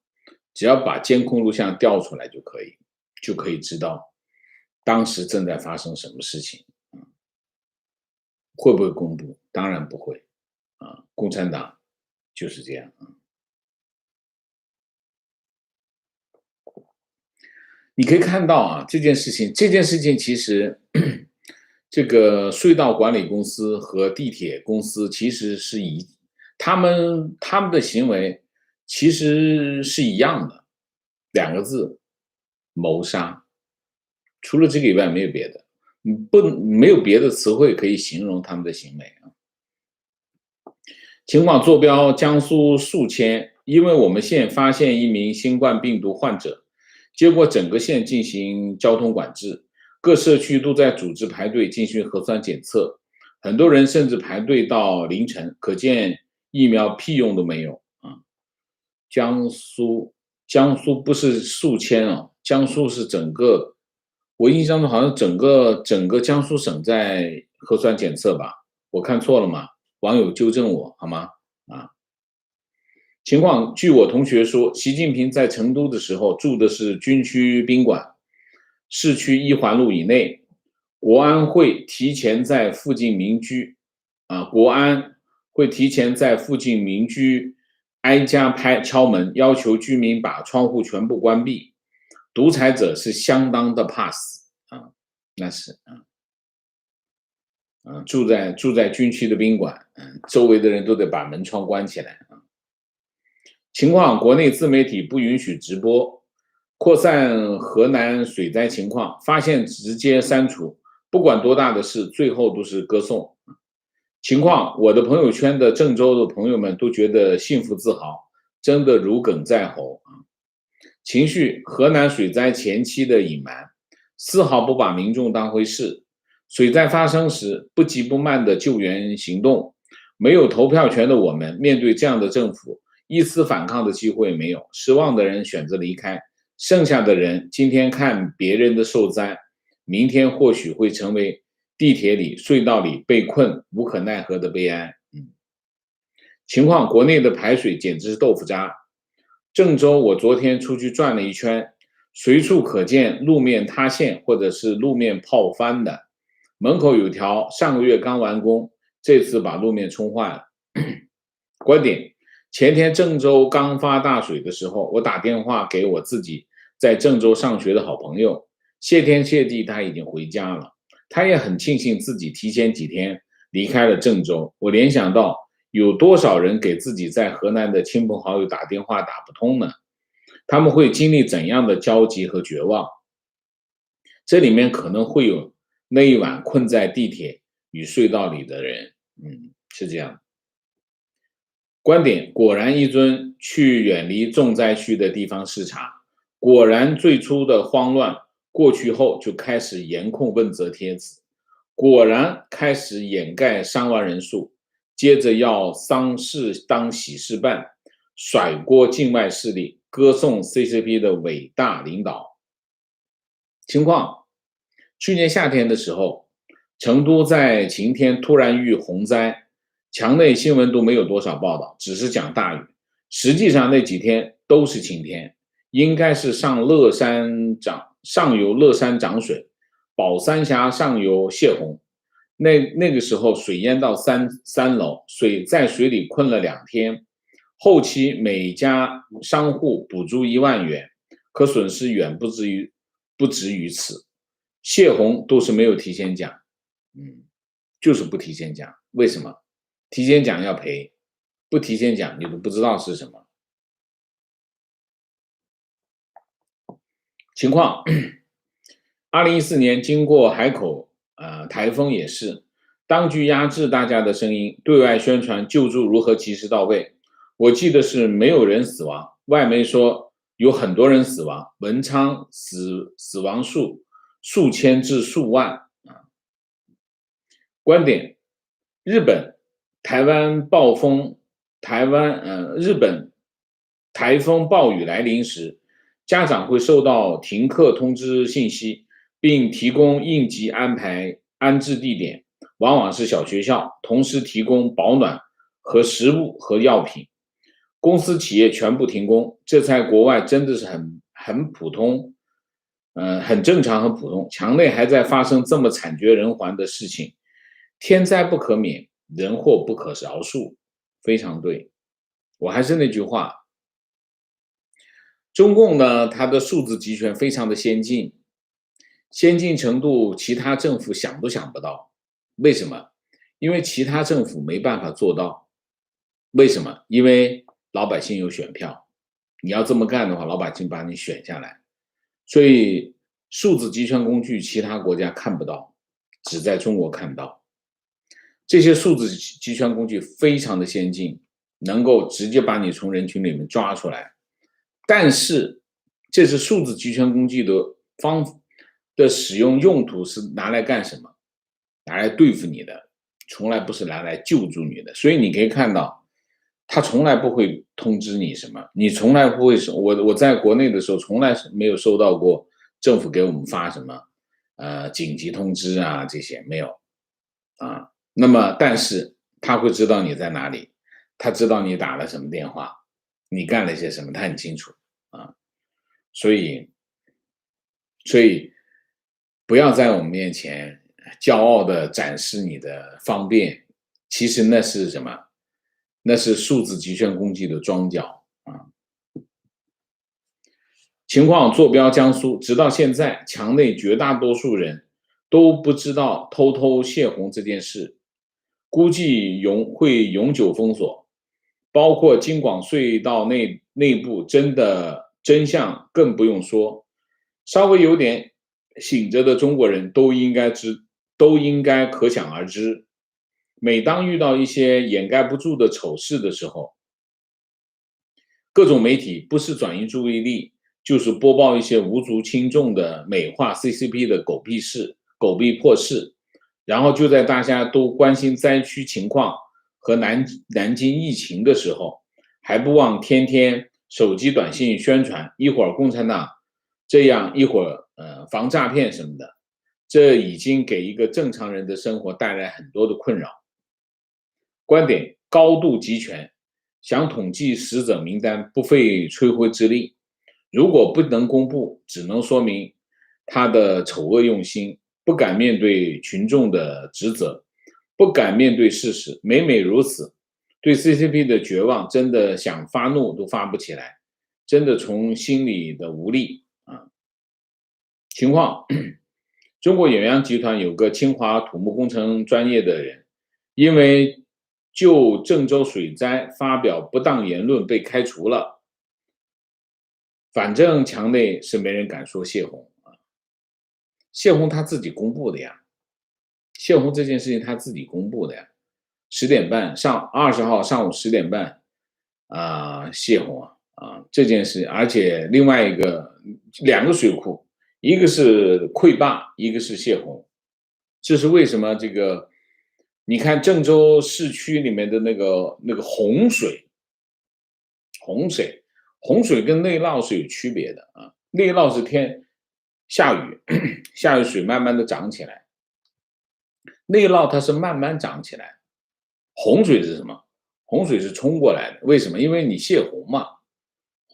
只要把监控录像调出来就可以知道当时正在发生什么事情。会不会公布？当然不会共产党就是这样。你可以看到这件事情其实这个隧道管理公司和地铁公司其实是他们的行为其实是一样的，两个字：谋杀。除了这个以外没有别的，没有别的词汇可以形容他们的行为情况坐标江苏宿迁，因为我们县发现一名新冠病毒患者，结果整个县进行交通管制，各社区都在组织排队进行核酸检测，很多人甚至排队到凌晨，可见疫苗屁用都没有江苏不是宿迁江苏是整个，我印象中好像整个江苏省在核酸检测吧，我看错了吗？网友纠正我好吗？情况据我同学说，习近平在成都的时候住的是军区宾馆，市区1环路以内，国安会提前在附近民居挨家敲门，要求居民把窗户全部关闭。独裁者是相当的怕死那是住在军区的宾馆，周围的人都得把门窗关起来情况：国内自媒体不允许直播，扩散河南水灾情况，发现直接删除，不管多大的事，最后都是歌颂。情况：我的朋友圈的郑州的朋友们都觉得幸福自豪，真的如鲠在喉情绪：河南水灾前期的隐瞒，丝毫不把民众当回事。水灾发生时，不急不慢的救援行动，没有投票权的我们，面对这样的政府，一丝反抗的机会没有。失望的人选择离开，剩下的人今天看别人的受灾，明天或许会成为地铁里、隧道里被困无可奈何的悲哀。情况：国内的排水简直是豆腐渣。郑州，我昨天出去转了一圈，随处可见路面塌陷或者是路面泡翻的。门口有条上个月刚完工，这次把路面冲坏了。观点：前天郑州刚发大水的时候，我打电话给我自己在郑州上学的好朋友，谢天谢地他已经回家了，他也很庆幸自己提前几天离开了郑州。我联想到有多少人给自己在河南的亲朋好友打电话打不通呢？他们会经历怎样的焦急和绝望？这里面可能会有那一晚困在地铁与隧道里的人，是这样。观点：果然一尊去远离重灾区的地方视察，果然最初的慌乱过去后就开始严控问责帖子，果然开始掩盖伤亡人数，接着要丧事当喜事办，甩锅境外势力，歌颂 CCP 的伟大领导。情况：去年夏天的时候，成都在晴天突然遇洪灾，墙内新闻都没有多少报道，只是讲大雨。实际上那几天都是晴天，应该是上游乐山涨水，宝三峡上游泄洪。那个时候水淹到三楼，在水里困了2天，后期每家商户补助1万元，可损失远不止于此。泄洪都是没有提前讲，就是不提前讲，为什么？提前讲要赔，不提前讲你都不知道是什么情况。2014年经过海口台风也是，当局压制大家的声音，对外宣传救助如何及时到位。我记得是没有人死亡，外媒说有很多人死亡，文昌死亡数数千至数万。观点：日本、台湾暴风、日本台风暴雨来临时，家长会收到停课通知信息，并提供应急安置地点，往往是小学校，同时提供保暖和食物和药品。公司企业全部停工，这在国外真的是很普通，很正常，很普通。墙内还在发生这么惨绝人寰的事情，天灾不可免，人祸不可饶恕，非常对。我还是那句话，中共呢，它的数字集权非常的先进，先进程度其他政府想都想不到。为什么？因为其他政府没办法做到。为什么？因为老百姓有选票，你要这么干的话，老百姓把你选下来。所以数字集权工具其他国家看不到，只在中国看到。这些数字集权工具非常的先进，能够直接把你从人群里面抓出来。但是这是数字集权工具的使用用途是拿来干什么？拿来对付你的，从来不是拿来救助你的。所以你可以看到，他从来不会通知你什么，你从来不会我在国内的时候，从来没有收到过政府给我们发什么紧急通知啊，这些没有啊。那么但是他会知道你在哪里，他知道你打了什么电话，你干了些什么，他很清楚啊。所以不要在我们面前骄傲的展示你的方便，其实那是什么？那是数字集权工具的庄脚啊。情况坐标江苏，直到现在，墙内绝大多数人都不知道偷偷泄洪这件事，估计会永久封锁，包括京广隧道内部真相更不用说，稍微有点醒着的中国人都应该可想而知。每当遇到一些掩盖不住的丑事的时候，各种媒体不是转移注意力，就是播报一些无足轻重的美化 CCP 的狗屁破事，然后就在大家都关心灾区情况和南京疫情的时候，还不忘天天手机短信宣传，一会儿共产党这样，一会儿防诈骗什么的，这已经给一个正常人的生活带来很多的困扰。观点：高度集权，想统计死者名单不费吹灰之力，如果不能公布，只能说明他的丑恶用心，不敢面对群众的职责，不敢面对事实，每每如此，对 CCP 的绝望真的想发怒都发不起来，真的从心里的无力啊。情况：中国远洋集团有个清华土木工程专业的人，因为就郑州水灾发表不当言论被开除了。反正墙内是没人敢说泄洪啊，泄洪他自己公布的呀，泄洪这件事情他自己公布的呀，10点半20号上午10点半泄洪这件事，而且另外2个水库，一个是溃坝，一个是泄洪，这是为什么？这个你看郑州市区里面的那个洪水跟内涝是有区别的啊。内涝是下雨下雨水慢慢的涨起来，内涝它是慢慢涨起来，洪水是什么？洪水是冲过来的，为什么？因为你泄洪嘛，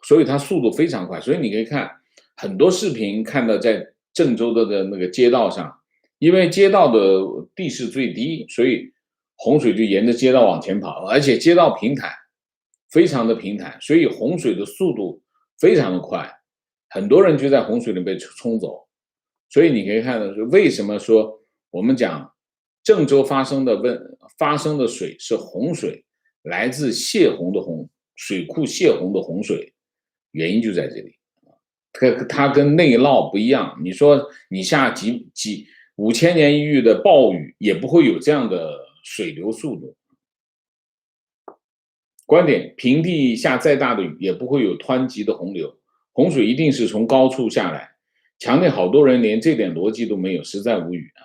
所以它速度非常快。所以你可以看很多视频，看到在郑州的那个街道上，因为街道的地势最低，所以洪水就沿着街道往前跑，而且街道平坦，非常的平坦，所以洪水的速度非常的快，很多人就在洪水里被冲走。所以你可以看到，为什么说我们讲郑州发生的水是洪水，来自水库泄洪的洪水，原因就在这里。它跟内涝不一样，你说你下5000年一遇的暴雨也不会有这样的水流速度。观点：平地下再大的雨也不会有湍急的洪流，洪水一定是从高处下来。墙内好多人连这点逻辑都没有，实在无语啊！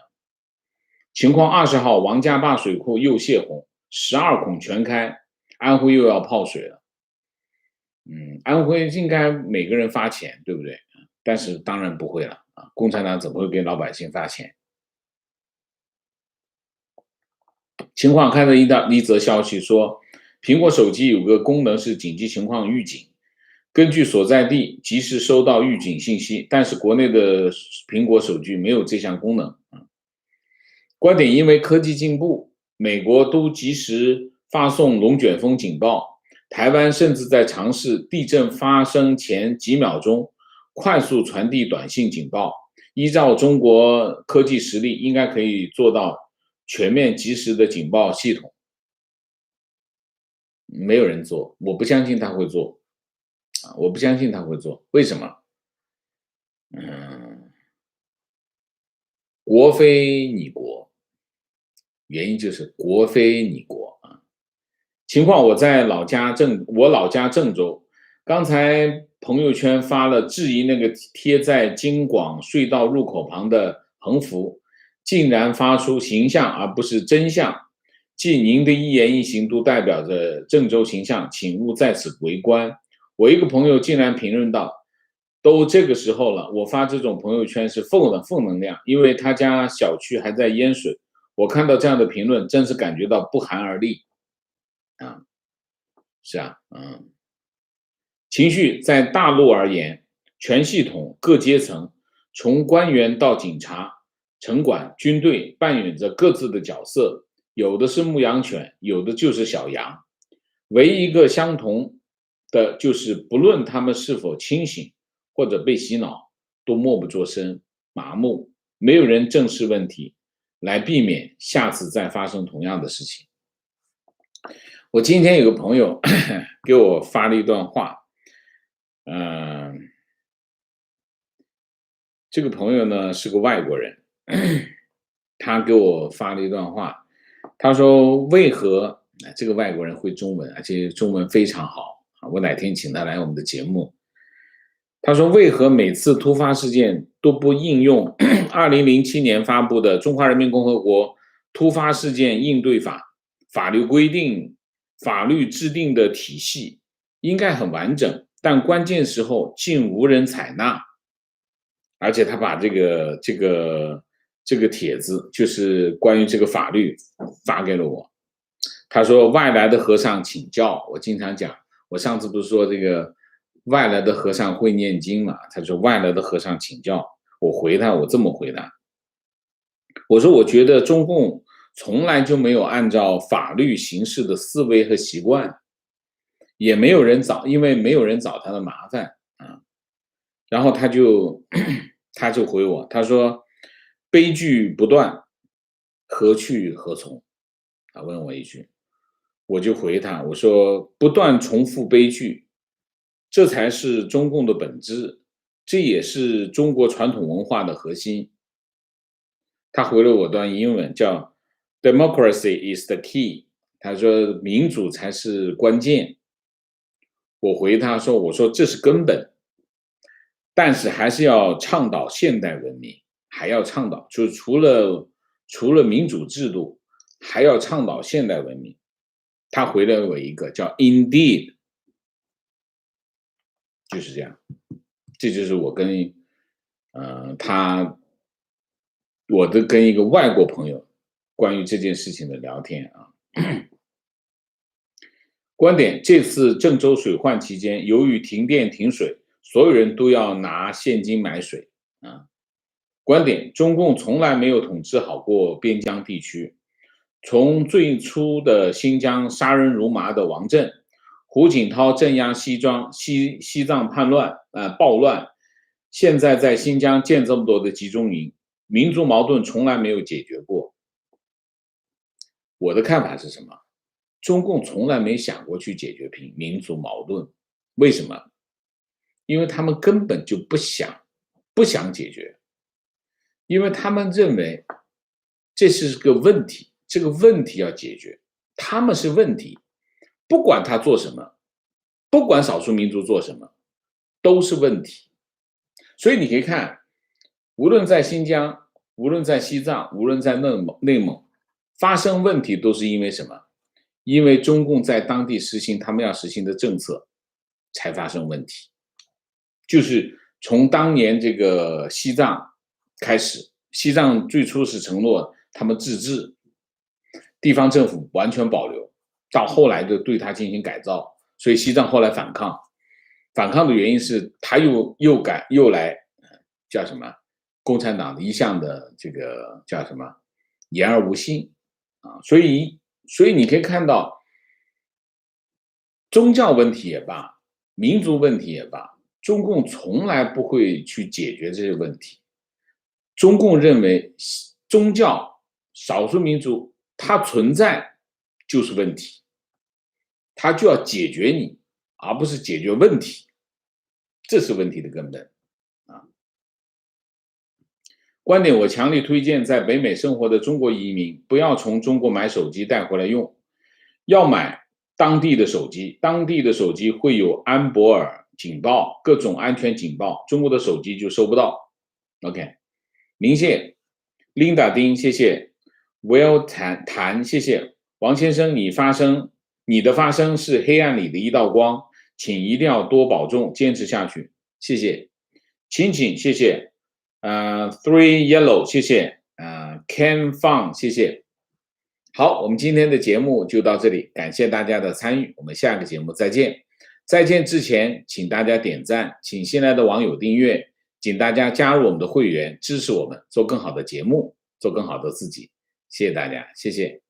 情况20号，王家坝水库又泄洪，12孔全开，安徽又要泡水了。安徽应该每个人发钱，对不对？但是当然不会了啊！共产党怎么会给老百姓发钱？情况看到一则消息说，苹果手机有个功能是紧急情况预警，根据所在地及时收到预警信息，但是国内的苹果手机没有这项功能。观点：因为科技进步，美国都及时发送龙卷风警报，台湾甚至在尝试地震发生前几秒钟快速传递短信警报。依照中国科技实力，应该可以做到全面及时的警报系统。没有人做，我不相信他会做我不相信他会做。为什么？国非你国，原因就是国非你国啊。情况：我老家郑州，刚才朋友圈发了质疑那个贴在京广隧道入口旁的横幅，竟然发出形象而不是真相，即您的一言一行都代表着郑州形象，请勿在此围观。我一个朋友竟然评论道：都这个时候了，我发这种朋友圈是负能量，因为他家小区还在淹水。我看到这样的评论，真是感觉到不寒而栗啊！是啊，情绪在大陆而言，全系统各阶层，从官员到警察、城管、军队，扮演着各自的角色，有的是牧羊犬，有的就是小羊。唯一一个相同的就是，不论他们是否清醒或者被洗脑，都默不作声，麻木，没有人正视问题，来避免下次再发生同样的事情。我今天有个朋友给我发了一段话，这个朋友呢是个外国人，他给我发了一段话，他说：为何这个外国人会中文，而且中文非常好啊？我哪天请他来我们的节目。他说：为何每次突发事件都不应用2007年发布的《中华人民共和国突发事件应对法》？法律制定的体系应该很完整，但关键时候竟无人采纳。而且他把这个帖子，就是关于这个法律发给了我。他说：外来的和尚请教。我经常讲，我上次不是说这个外来的和尚会念经嘛？他说外来的和尚请教。我这么回答，我说我觉得中共从来就没有按照法律行事的思维和习惯，也没有人因为没有人找他的麻烦啊。然后他就回我，他说：悲剧不断，何去何从？他问我一句，我就回他，我说：不断重复悲剧，这才是中共的本质，这也是中国传统文化的核心。他回了我段英文，叫 Democracy is the key。他说民主才是关键。我回他说，我说这是根本，但是还是要倡导现代文明，还要倡导，就除了民主制度，还要倡导现代文明。他回了我一个叫 Indeed， 就是这样。这就是我跟跟一个外国朋友关于这件事情的聊天啊。观点：这次郑州水患期间，由于停电停水，所有人都要拿现金买水啊。观点：中共从来没有统治好过边疆地区，从最初的新疆杀人如麻的王震，胡锦涛镇压西藏暴乱，现在在新疆建这么多的集中营，民族矛盾从来没有解决过。我的看法是什么？中共从来没想过去解决民族矛盾，为什么？因为他们根本就不想解决。因为他们认为这是个问题，这个问题要解决，他们是问题，不管他做什么，不管少数民族做什么，都是问题。所以你可以看，无论在新疆，无论在西藏，无论在内蒙，发生问题都是因为什么？因为中共在当地实行他们要实行的政策，才发生问题。就是从当年这个西藏开始，西藏最初是承诺他们自治，地方政府完全保留，到后来就对它进行改造，所以西藏后来反抗。反抗的原因是他又来叫什么？共产党的一向的这个叫什么？言而无信啊！所以你可以看到，宗教问题也罢，民族问题也罢，中共从来不会去解决这些问题。中共认为宗教、少数民族它存在就是问题，它就要解决你，而不是解决问题，这是问题的根本啊。观点，我强烈推荐在北美生活的中国移民不要从中国买手机带回来用，要买当地的手机，当地的手机会有安博尔警报，各种安全警报，中国的手机就收不到。OK， 明谢 Linda 丁，谢谢 Will 谭，谢谢王先生，你的发声是黑暗里的一道光，请一定要多保重，坚持下去，谢谢。晴晴，谢谢。Three Yellow， 谢谢。Ken Fang， 谢谢。好，我们今天的节目就到这里，感谢大家的参与，我们下个节目再见。再见之前，请大家点赞，请新来的网友订阅，请大家加入我们的会员，支持我们做更好的节目，做更好的自己。谢谢大家，谢谢。